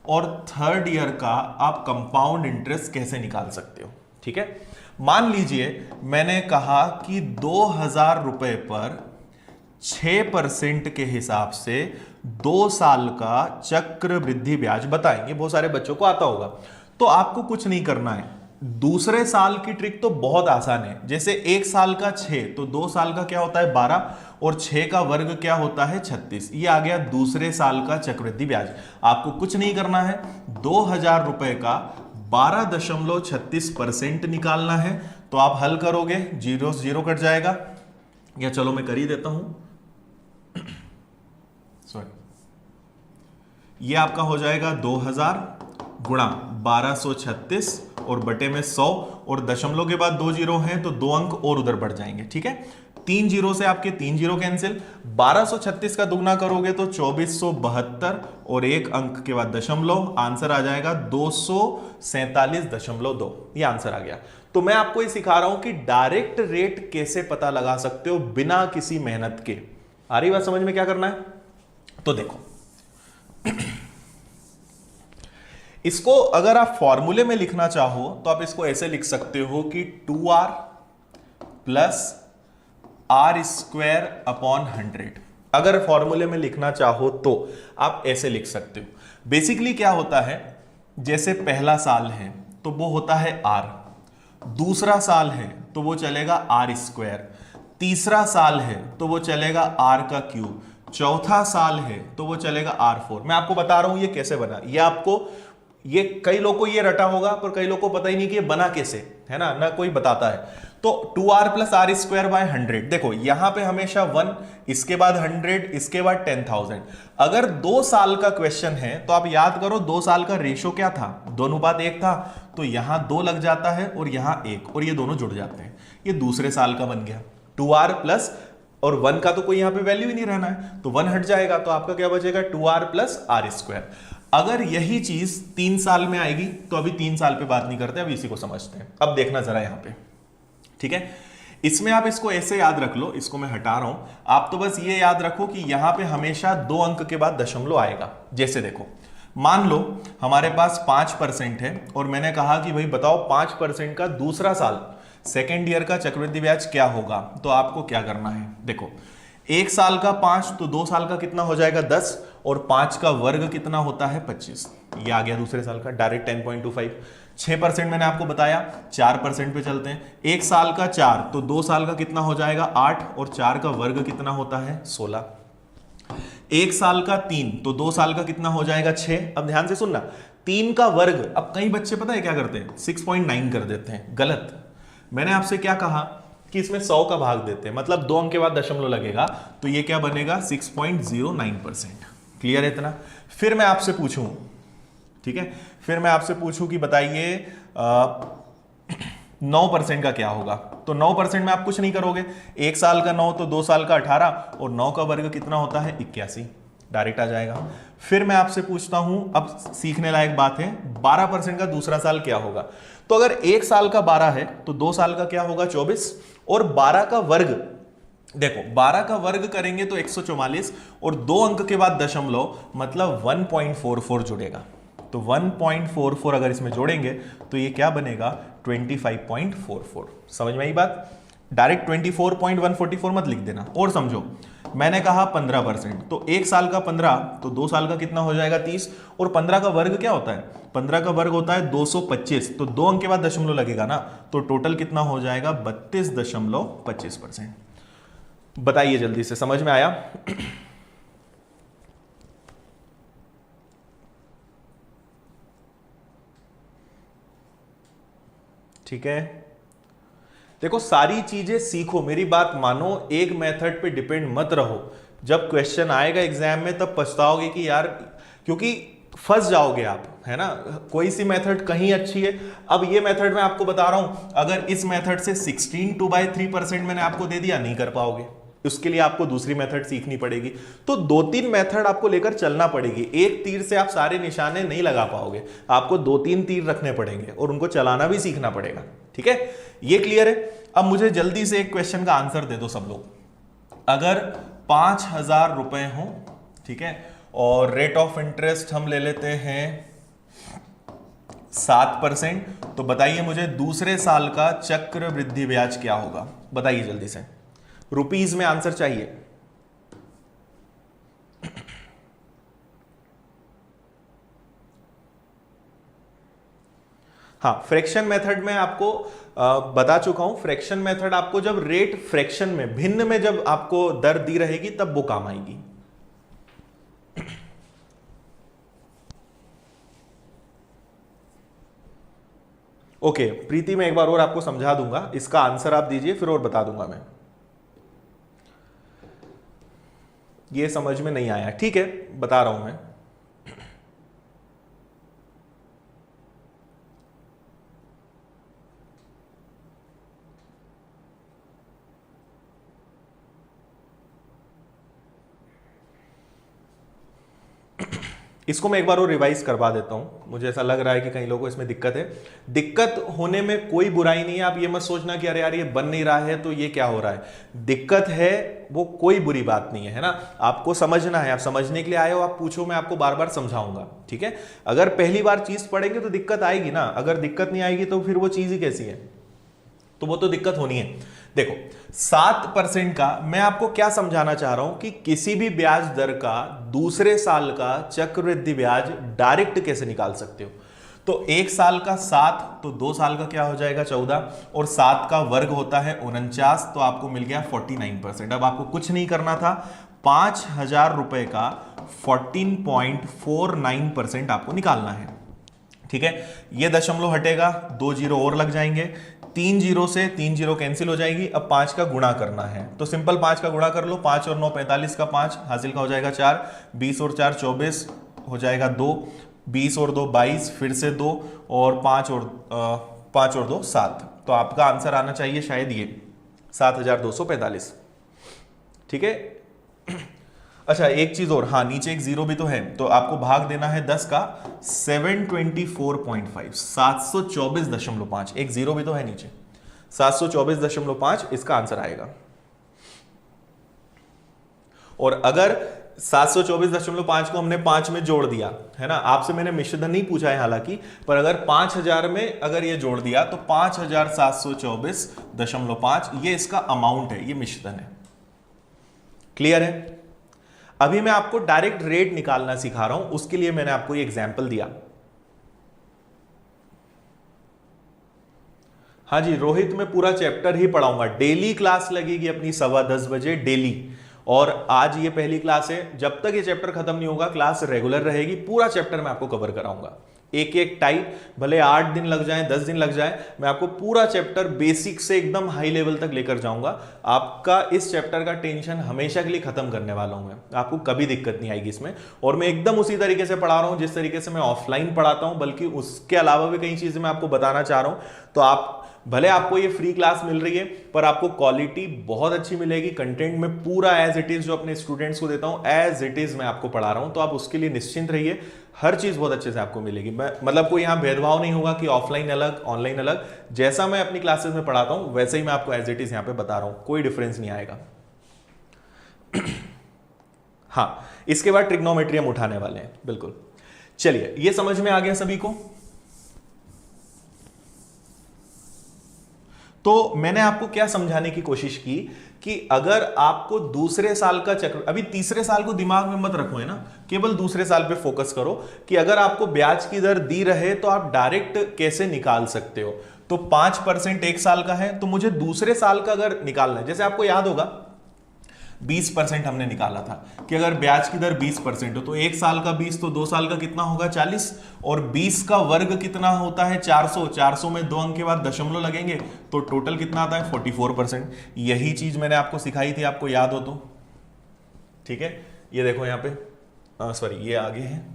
[SPEAKER 1] और थर्ड ईयर का आप कंपाउंड इंटरेस्ट कैसे निकाल सकते हो, ठीक है। मान लीजिए मैंने कहा कि 2000 रुपए पर 6% के हिसाब से 2 साल का चक्रवृद्धि ब्याज बताएंगे। बहुत सारे बच्चों को आता होगा। तो आपको कुछ नहीं करना है, दूसरे साल की ट्रिक तो बहुत आसान है। जैसे 1 साल का 6, तो 2 साल का क्या होता है 12, और 6 का वर्ग क्या होता है 36। ये आ गया दूसरे साल का चक्रवृद्धि ब्याज। आपको कुछ नहीं करना है, 2000 रुपए का 12.36% निकालना है। तो आप हल करोगे, जीरो जीरो कट जाएगा, या चलो मैं कर ही देता हूं, सॉरी, ये आपका हो जाएगा 2000 गुणा 1236 और बटे में 100, और दशमलव के बाद 2 जीरो हैं तो 2 अंक और उधर बढ़ जाएंगे। ठीक है, 3 जीरो से आपके 3 जीरो कैंसिल, 1236 का दुगना करोगे तो 2472 और 1 अंक के बाद दशमलव, आंसर आ जाएगा 247.2। ये आंसर आ गया। तो मैं आपको ये सिखा रहा हूं कि डायरेक्ट रेट कैसे पता लगा सकते हो बिना किसी मेहनत के। आ रही बात समझ में? क्या करना है तो देखो, इसको अगर आप फॉर्मूले में लिखना चाहो तो आप इसको ऐसे लिख सकते हो कि 2r plus r square upon 100। अगर फॉर्मूले में लिखना चाहो तो आप ऐसे लिख सकते हो। बेसिकली क्या होता है, जैसे पहला साल है तो वो होता है r, दूसरा साल है तो वो चलेगा r स्क्वायर, तीसरा साल है तो वो चलेगा r का क्यूब, चौथा साल है तो वो चलेगा r4। मैं आपको बता रहा हूं ये कैसे बना। ये आपको, ये कई लोगों को ये रटा होगा पर कई लोगों को पता ही नहीं कि ये बना कैसे, है ना, ना कोई बताता है। तो 2r plus r square by 100, देखो यहां पे हमेशा 1, इसके बाद 100, इसके बाद 10,000। अगर 2 साल का क्वेश्चन है तो आप याद करो 2 साल का रेशो क्या था, 2:1 था, तो यहां 2 लग जाता है और यहां 1, और ये दोनों जुड़ जाते हैं। ये दूसरे साल का बन गया 2r प्लस, और 1 का तो कोई यहां पे वैल्यू ही नहीं रहना है, तो 1 हट जाएगा, तो आपका क्या बचेगा 2r प्लस r स्क्वायर। अगर यही चीज 3 साल में आएगी तो अभी 3 साल पे बात नहीं करते, अभी इसी को समझते हैं। अब देखना जरा यहां पे, ठीक है, इसमें आप इसको ऐसे याद रख लो, इसको मैं हटा रहा हूं, आप तो बस ये याद रखो कि यहां पे हमेशा 2 अंक के बाद दशमलव आएगा। जैसे देखो, मान लो हमारे पास 5% है और मैंने कहा कि भाई बताओ 5% का दूसरा साल, सेकेंड ईयर का चक्रवृद्धि ब्याज क्या होगा। तो आपको क्या करना है, देखो 1 साल का 5, तो 2 साल का कितना हो जाएगा 10, और 5 का वर्ग कितना होता है 25। ये आ गया दूसरे साल का, डायरेक्ट 10.25। 6% मैंने आपको बताया, 4% पे चलते हैं। 1 साल का 4, तो 2 साल का कितना हो जाएगा 8, और 4 का वर्ग कितना होता है 16। 1 साल का 3, तो 2 साल का कितना हो जाएगा 6। अब ध्यान से सुनना, 3 का वर्ग, अब कई बच्चे पता है क्या करते हैं 6.9 कर देते हैं, गलत। मैंने आपसे क्या कहा कि इसमें 100 का भाग देते हैं, मतलब 2 अंक के बाद दशमलव लगेगा, तो ये क्या बनेगा 6.09%। क्लियर है इतना? फिर मैं आपसे पूछूं, ठीक है, फिर मैं आपसे पूछूं कि बताइए 9% का क्या होगा। तो 9% में आप कुछ नहीं करोगे, 1 साल का 9 तो 2 साल का 18, और 9 का वर्ग कितना होता है 81, डायरेक्ट आ जाएगा। फिर मैं आपसे पूछता हूं, अब सीखने लायक बात है, 12% का दूसरा साल क्या होगा। तो अगर 1 साल का 12 है तो 2 साल का क्या होगा 24, और 12 का वर्ग, देखो 12 का वर्ग करेंगे तो 144, और 2 अंक के बाद दशमलव, मतलब 1.44 जुड़ेगा। तो 1.44 अगर इसमें जोड़ेंगे तो ये क्या बनेगा 25.44। समझ में आई बात? डायरेक्ट 24.144 मत लिख देना। और समझो, मैंने कहा 15%, तो 1 साल का 15, तो 2 साल का कितना हो जाएगा 30, और 15 का वर्ग क्या होता है, 15 का वर्ग होता है 225, तो 2 अंक के बाद दशमलव लगेगा ना, तो टोटल कितना हो जाएगा 32.25%। बताइए जल्दी से, समझ में आया? ठीक है, देखो सारी चीजें सीखो, मेरी बात मानो, एक मेथड पे डिपेंड मत रहो। जब क्वेश्चन आएगा एग्जाम में तब पछताओगे कि यार, क्योंकि फंस जाओगे आप, है ना। कोई सी मेथड कहीं अच्छी है, अब ये मेथड मैं आपको बता रहा हूं, अगर इस मेथड से 16 2/3% मैंने आपको दे दिया, नहीं कर पाओगे, उसके लिए आपको दूसरी मेथड सीखनी पड़ेगी। तो 2-3 मेथड आपको लेकर चलना पड़ेगी, एक तीर से आप सारे निशाने नहीं लगा पाओगे, आपको 2-3 तीर रखने पड़ेंगे और उनको चलाना भी सीखना पड़ेगा। ठीक है, ये क्लियर है? अब मुझे जल्दी से एक क्वेश्चन का आंसर दे दो सब लोग। अगर 5,000 रुपए हो, ठीक है, और रेट ऑफ इंटरेस्ट हम ले लेते हैं 7%, तो बताइए मुझे दूसरे साल का चक्रवृद्धि ब्याज क्या होगा। बताइए जल्दी से, रुपीज में आंसर चाहिए। हाँ, फ्रैक्शन मेथड में आपको बता चुका हूं। फ्रैक्शन मेथड आपको जब रेट फ्रैक्शन में, भिन्न में जब आपको दर दी रहेगी तब वो काम आएगी। ओके, प्रीति मैं एक बार और आपको समझा दूंगा, इसका आंसर आप दीजिए फिर और बता दूंगा मैं। ये समझ में नहीं आया, ठीक है, बता रहा हूं मैं। इसको मैं एक बार और रिवाइज करवा देता हूं, मुझे ऐसा लग रहा है कि कई लोगों को इसमें दिक्कत है। दिक्कत होने में कोई बुराई नहीं है, आप ये मत सोचना कि अरे यार ये बन नहीं रहा है तो ये क्या हो रहा है। दिक्कत है वो कोई बुरी बात नहीं है ना, आपको समझना है, आप समझने के लिए आए हो, आप पूछो, मैं आपको बार बार समझाऊंगा, ठीक है। अगर पहली बार चीज पढ़ेंगे तो दिक्कत आएगी ना, अगर दिक्कत नहीं आएगी तो फिर वो चीज ही कैसी है, तो वो तो दिक्कत होनी है। देखो 7% का मैं आपको क्या समझाना चाह रहा हूं कि किसी भी ब्याज दर का दूसरे साल का चक्रवृद्धि ब्याज डायरेक्ट कैसे निकाल सकते हो। तो एक साल का 7, तो 2 साल का क्या हो जाएगा 14, और 7 का वर्ग होता है 49, तो आपको मिल गया 49%। अब आपको कुछ नहीं करना था, 5,000 रुपए का 14.49% आपको निकालना है, ठीक है। ये दशमलव हटेगा, 2 जीरो और लग जाएंगे, 3 जीरो से 3 जीरो कैंसिल हो जाएगी। अब 5 का गुणा करना है, तो सिंपल 5 का गुणा कर लो, 5 और 9 45 का 5 हासिल का हो जाएगा 4, 20 और 4 24 हो जाएगा 2, 20 और 2 22, फिर से 2 और 5 और 2 7। तो आपका आंसर आना चाहिए शायद ये 7,245, ठीक है। अच्छा एक चीज और, हाँ नीचे एक जीरो भी तो है, तो आपको भाग देना है 10 का 724.5, 724.5, एक जीरो भी तो है नीचे, 724.5 इसका आंसर आएगा। और अगर 724.5 को हमने 5 में जोड़ दिया है ना, आपसे मैंने मिश्रधन नहीं पूछा है हालांकि, पर अगर 5,000 में अगर ये जोड़ दिया तो 5,724.5 ये इसका अमाउंट है, ये मिश्रधन है। क्लियर है। अभी मैं आपको डायरेक्ट रेट निकालना सिखा रहा हूं, उसके लिए मैंने आपको ये एग्जांपल दिया। हाँ जी रोहित, मैं पूरा चैप्टर ही पढ़ाऊंगा, डेली क्लास लगेगी अपनी 10:15 बजे डेली, और आज ये पहली क्लास है, जब तक ये चैप्टर खत्म नहीं होगा क्लास रेगुलर रहेगी, पूरा चैप्टर मैं आपको कवर कराऊंगा, एक एक टाइप, भले 8 दिन लग जाए 10 दिन लग जाए, मैं आपको पूरा चैप्टर बेसिक से एकदम हाई लेवल तक लेकर जाऊंगा। आपका इस चैप्टर का टेंशन हमेशा के लिए खत्म करने वाला हूं मैं, आपको कभी दिक्कत नहीं आएगी इसमें। और मैं एकदम उसी तरीके से पढ़ा रहा हूं जिस तरीके से मैं ऑफलाइन पढ़ाता हूं, बल्कि उसके अलावा भी कई चीजें मैं आपको बताना चाह रहा हूं। तो आप भले आपको ये फ्री क्लास मिल रही है, पर आपको क्वालिटी बहुत अच्छी मिलेगी, कंटेंट में पूरा एज इट इज जो अपने स्टूडेंट्स को देता हूं एज इट इज मैं आपको पढ़ा रहा हूं, तो आप उसके लिए निश्चिंत रहिए, हर चीज बहुत अच्छे से आपको मिलेगी। मैं मतलब कोई यहां भेदभाव नहीं होगा कि ऑफलाइन अलग ऑनलाइन अलग, जैसा मैं अपनी क्लासेस में पढ़ाता हूं वैसे ही मैं आपको एज इट इज यहां पे बता रहा हूं, कोई डिफरेंस नहीं आएगा। हाँ, इसके बाद ट्रिग्नोमेट्री हम उठाने वाले हैं, बिल्कुल। चलिए, ये समझ में आ गया सभी को। तो मैंने आपको क्या समझाने की कोशिश की कि अगर आपको दूसरे साल का चक्र, अभी तीसरे साल को दिमाग में मत रखो है ना, केवल दूसरे साल पे फोकस करो कि अगर आपको ब्याज की दर दी रहे तो आप डायरेक्ट कैसे निकाल सकते हो। तो 5% एक साल का है, तो मुझे दूसरे साल का अगर निकालना है, जैसे आपको याद होगा 20% हमने निकाला था कि अगर ब्याज की दर 20% हो तो एक साल का 20, तो 2 साल का कितना होगा 40, और 20 का वर्ग कितना होता है 400, 400 में 2 अंक के बाद दशमलव लगेंगे, तो टोटल कितना आता है 44%। यही चीज मैंने आपको सिखाई थी, आपको याद हो तो, ठीक है। ये देखो यहाँ पे सॉरी ये आगे है,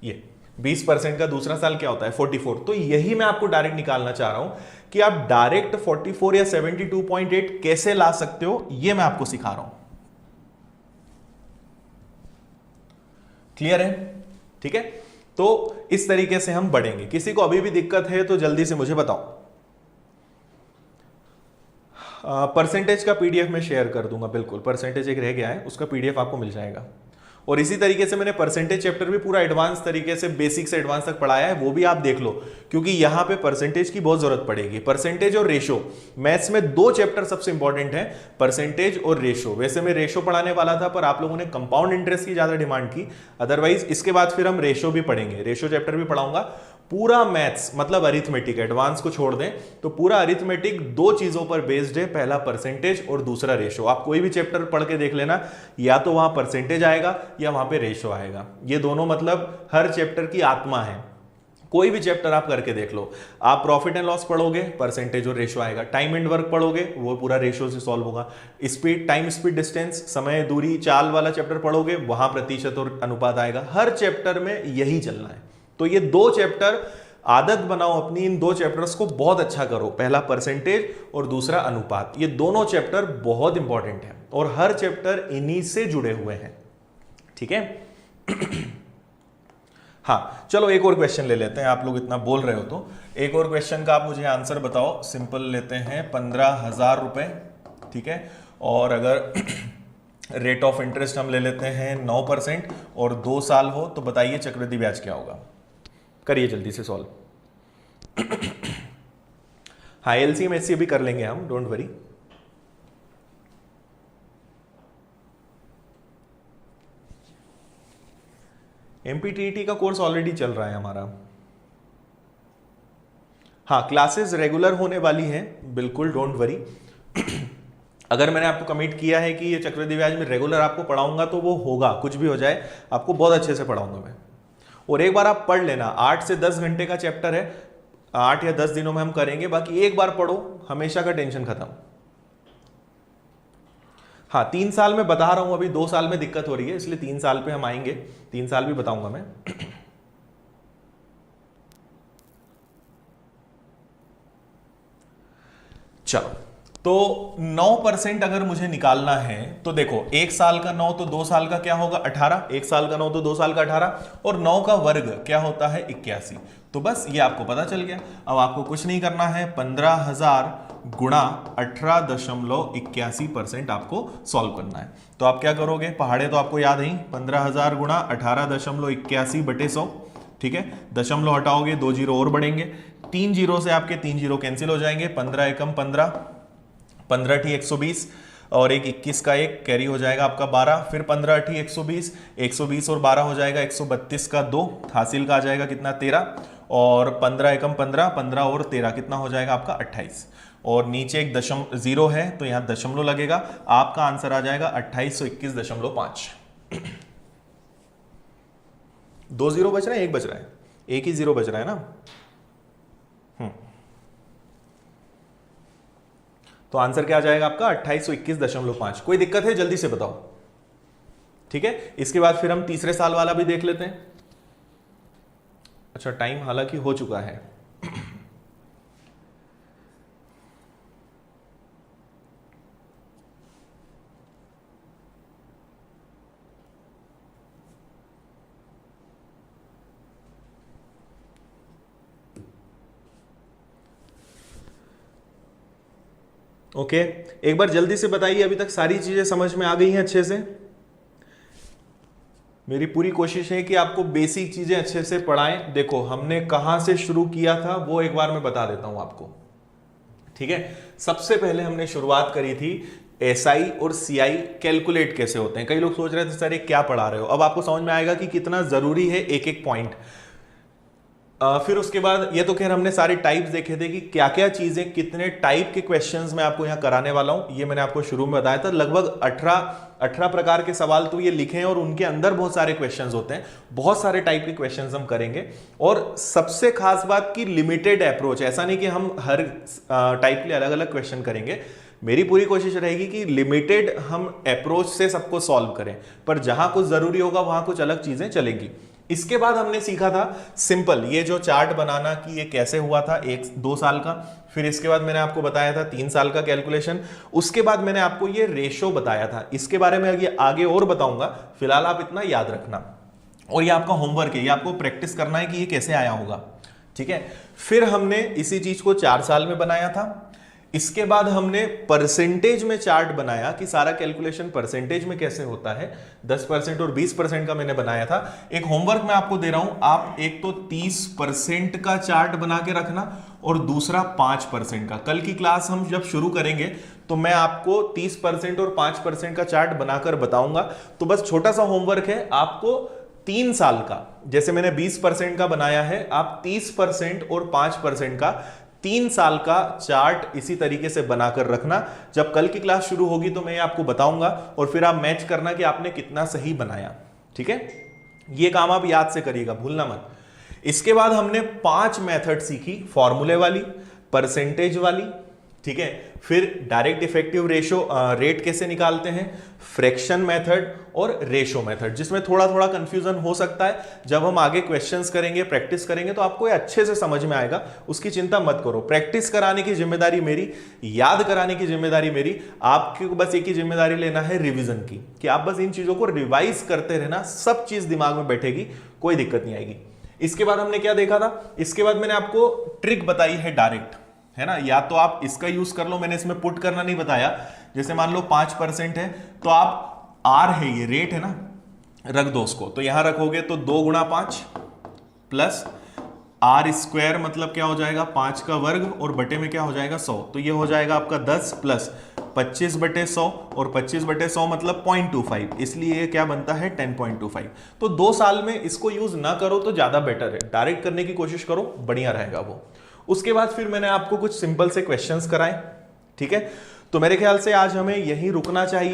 [SPEAKER 1] ये 20% का दूसरा साल क्या होता है 44, तो यही मैं आपको डायरेक्ट निकालना चाह रहा हूं कि आप डायरेक्ट 44 या 72.8 कैसे ला सकते हो, ये मैं आपको सिखा रहा हूं। क्लियर है, ठीक है। तो इस तरीके से हम बढ़ेंगे। किसी को अभी भी दिक्कत है तो जल्दी से मुझे बताओ। परसेंटेज का पीडीएफ में शेयर कर दूंगा, बिल्कुल, परसेंटेज एक रह गया है, उसका पीडीएफ आपको मिल जाएगा। और इसी तरीके से मैंने परसेंटेज चैप्टर भी पूरा एडवांस तरीके से बेसिक से एडवांस तक पढ़ाया है, वो भी आप देख लो, क्योंकि यहां पे परसेंटेज की बहुत जरूरत पड़ेगी। परसेंटेज और रेशो, मैथ्स में 2 चैप्टर सबसे इंपॉर्टेंट है, परसेंटेज और रेशो। वैसे मैं रेशो पढ़ाने वाला था, पर आप लोगों ने कंपाउंड इंटरेस्ट की ज्यादा डिमांड की, अदरवाइज इसके बाद फिर हम रेशो भी पढ़ेंगे, रेशो चैप्टर भी पढ़ाऊंगा। पूरा मैथ्स मतलब अरिथमेटिक, एडवांस को छोड़ दें तो पूरा अरिथमेटिक दो चीजों पर बेस्ड है, पहला परसेंटेज और दूसरा रेशो। आप कोई भी चैप्टर पढ़ के देख लेना, या तो वहां परसेंटेज आएगा या वहां पे रेशो आएगा। ये दोनों मतलब हर चैप्टर की आत्मा है। कोई भी चैप्टर आप करके देख लो, आप प्रॉफिट एंड लॉस पढ़ोगे परसेंटेज और रेशो आएगा, टाइम एंड वर्क पढ़ोगे वो पूरा रेशो से सॉल्व होगा, स्पीड, टाइम स्पीड डिस्टेंस, समय दूरी चाल वाला चैप्टर पढ़ोगे वहां प्रतिशत और अनुपात आएगा। हर चैप्टर में यही चलना है। तो ये दो चैप्टर आदत बनाओ अपनी, इन दो चैप्टर्स को बहुत अच्छा करो, पहला परसेंटेज और दूसरा अनुपात। ये दोनों चैप्टर बहुत इंपॉर्टेंट है और हर चैप्टर इन्हीं से जुड़े हुए हैं। ठीक है। हाँ चलो एक और क्वेश्चन ले लेते हैं, आप लोग इतना बोल रहे हो तो एक और क्वेश्चन का आप मुझे आंसर बताओ। सिंपल लेते हैं 15,000 रुपए, ठीक है, और अगर रेट ऑफ इंटरेस्ट हम ले लेते हैं 9% और 2 साल हो तो बताइए चक्रवृद्धि ब्याज क्या होगा। करिए जल्दी से सॉल्व। हाँ एलसीएम एचसीएफ भी कर लेंगे हम, डोंट वरी। एमपीटीईटी का कोर्स ऑलरेडी चल रहा है हमारा। हाँ क्लासेस रेगुलर होने वाली हैं, बिल्कुल डोंट वरी। अगर मैंने आपको कमिट किया है कि ये चक्रवृद्धि ब्याज में रेगुलर आपको पढ़ाऊंगा तो वो होगा, कुछ भी हो जाए आपको बहुत अच्छे से पढ़ाऊंगा मैं। और एक बार आप पढ़ लेना, 8 से 10 घंटे का चैप्टर है, 8 या 10 दिनों में हम करेंगे, बाकी एक बार पढ़ो हमेशा का टेंशन खत्म। हाँ 3 साल में बता रहा हूं, अभी 2 साल में दिक्कत हो रही है इसलिए 3 साल पे हम आएंगे, 3 साल भी बताऊंगा मैं। चलो तो 9% अगर मुझे निकालना है तो देखो 1 साल का 9 तो 2 साल का क्या होगा 18, 1 साल का 9 तो 2 साल का 18 और 9 का वर्ग क्या होता है 81। तो बस ये आपको पता चल गया। अब आपको कुछ नहीं करना है, 15,000 गुणा 18.81% आपको सॉल्व करना है। तो आप क्या करोगे, पहाड़े तो आपको याद है, 15,000 गुणा 18.81 बटे 100, ठीक है, दशमलव हटाओगे 2 जीरो और बढ़ेंगे, 3 जीरो से आपके 3 जीरो कैंसिल हो जाएंगे, 15 एकम 15, 15 ठी 120 और एक 21 का एक कैरी हो जाएगा आपका 12, फिर 15 ठी 120, 120 और 12 हो जाएगा 132 का 2, हासिल का आ जाएगा कितना 13 और 15 एकम 15, 15 और 13 कितना हो जाएगा आपका 28 और नीचे एक जीरो है तो यहां दशमलव लगेगा, आपका आंसर आ जाएगा 2821.5। 2 जीरो बच रहे हैं, एक बच रहा है, एक ही जीरो बच रहा है ना। तो आंसर क्या आ जाएगा आपका 2821.5। कोई दिक्कत है जल्दी से बताओ, ठीक है। इसके बाद फिर हम तीसरे साल वाला भी देख लेते हैं। अच्छा टाइम हालांकि हो चुका है। ओके एक बार जल्दी से बताइए, अभी तक सारी चीजें समझ में आ गई हैं अच्छे से? मेरी पूरी कोशिश है कि आपको बेसिक चीजें अच्छे से पढ़ाएं। देखो हमने कहां से शुरू किया था वो एक बार मैं बता देता हूं आपको, ठीक है। सबसे पहले हमने शुरुआत करी थी एसआई और सीआई कैलकुलेट कैसे होते हैं। कई लोग सोच रहे थे सर ये क्या पढ़ा रहे हो, अब आपको समझ में आएगा कि कितना जरूरी है एक एक पॉइंट। फिर उसके बाद ये तो खैर हमने सारे टाइप्स देखे थे कि क्या क्या चीजें कितने टाइप के क्वेश्चंस मैं आपको यहाँ कराने वाला हूं। ये मैंने आपको शुरू में बताया था, लगभग 18 प्रकार के सवाल तो ये लिखे हैं और उनके अंदर बहुत सारे क्वेश्चंस होते हैं। बहुत सारे टाइप के क्वेश्चंस हम करेंगे और सबसे खास बात की लिमिटेड अप्रोच, ऐसा नहीं कि हम हर टाइप के लिए अलग अलग क्वेश्चन करेंगे। मेरी पूरी कोशिश रहेगी कि लिमिटेड हम अप्रोच से सबको सॉल्व करें, पर जहां कुछ जरूरी होगा वहां कुछ अलग चीजें चलेंगी। इसके बाद हमने सीखा था सिंपल ये जो चार्ट बनाना कि ये कैसे हुआ था 1-2 साल का। फिर इसके बाद मैंने आपको बताया था 3 साल का कैलकुलेशन। उसके बाद मैंने आपको ये रेशो बताया था, इसके बारे में आगे और बताऊंगा, फिलहाल आप इतना याद रखना। और ये आपका होमवर्क है, ये आपको प्रैक्टिस करना है कि ये कैसे आया होगा, ठीक है। फिर हमने इसी चीज को 4 साल में बनाया था। इसके बाद हमने परसेंटेज में चार्ट बनाया कि सारा कैलकुलेशन परसेंटेज में कैसे होता है, 10% और 20% का मैंने बनाया था। एक होमवर्क मैं आपको दे रहा हूं, आप एक तो 30% का चार्ट बना के रखना और दूसरा 5% का। कल की क्लास हम जब शुरू करेंगे तो मैं आपको 30% और 5% का चार्ट बनाकर बताऊंगा। तो बस छोटा सा होमवर्क है, आपको 3 साल का, जैसे मैंने 20% का बनाया है, आप 30% और 5% का 3 साल का चार्ट इसी तरीके से बनाकर रखना। जब कल की क्लास शुरू होगी तो मैं आपको बताऊंगा और फिर आप मैच करना कि आपने कितना सही बनाया। ठीक है, ये काम आप याद से करिएगा, भूलना मत। इसके बाद हमने 5 मेथड सीखी, फॉर्मूले वाली, परसेंटेज वाली, ठीक है, फिर डायरेक्ट इफेक्टिव रेट कैसे निकालते हैं, फ्रैक्शन मेथड और रेशो मेथड, जिसमें थोड़ा थोड़ा कंफ्यूजन हो सकता है। जब हम आगे क्वेश्चंस करेंगे, प्रैक्टिस करेंगे तो आपको ये अच्छे से समझ में आएगा, उसकी चिंता मत करो। प्रैक्टिस कराने की जिम्मेदारी मेरी, याद कराने की जिम्मेदारी मेरी, आपको बस एक ही जिम्मेदारी लेना है, रिवीजन की, कि आप बस इन चीजों को रिवाइज करते रहना, सब चीज दिमाग में बैठेगी, कोई दिक्कत नहीं आएगी। इसके बाद हमने क्या देखा था, इसके बाद मैंने आपको ट्रिक बताई है डायरेक्ट, है ना, या तो आप इसका यूज कर लो, मैंने इसमें पुट करना नहीं बताया। जैसे मान लो 5% है तो आप आर है, ये रेट है ना, रख दो उसको, तो यहां रखोगे तो 2 गुणा 5 प्लस आर स्क्वायर, मतलब क्या हो जाएगा 5 का वर्ग और बटे में क्या हो जाएगा 100, तो ये हो जाएगा आपका 10 प्लस 25/100 और 25/100 मतलब 0.25, इसलिए ये क्या बनता है 10.25। तो 2 साल में इसको यूज ना करो तो ज्यादा बेटर है, डायरेक्ट करने की कोशिश करो, बढ़िया रहेगा वो। उसके बाद फिर मैंने आपको कुछ सिंपल से क्वेश्चंस कराए। ठीक है, तो मेरे ख्याल से आज हमें यहीं रुकना चाहिए।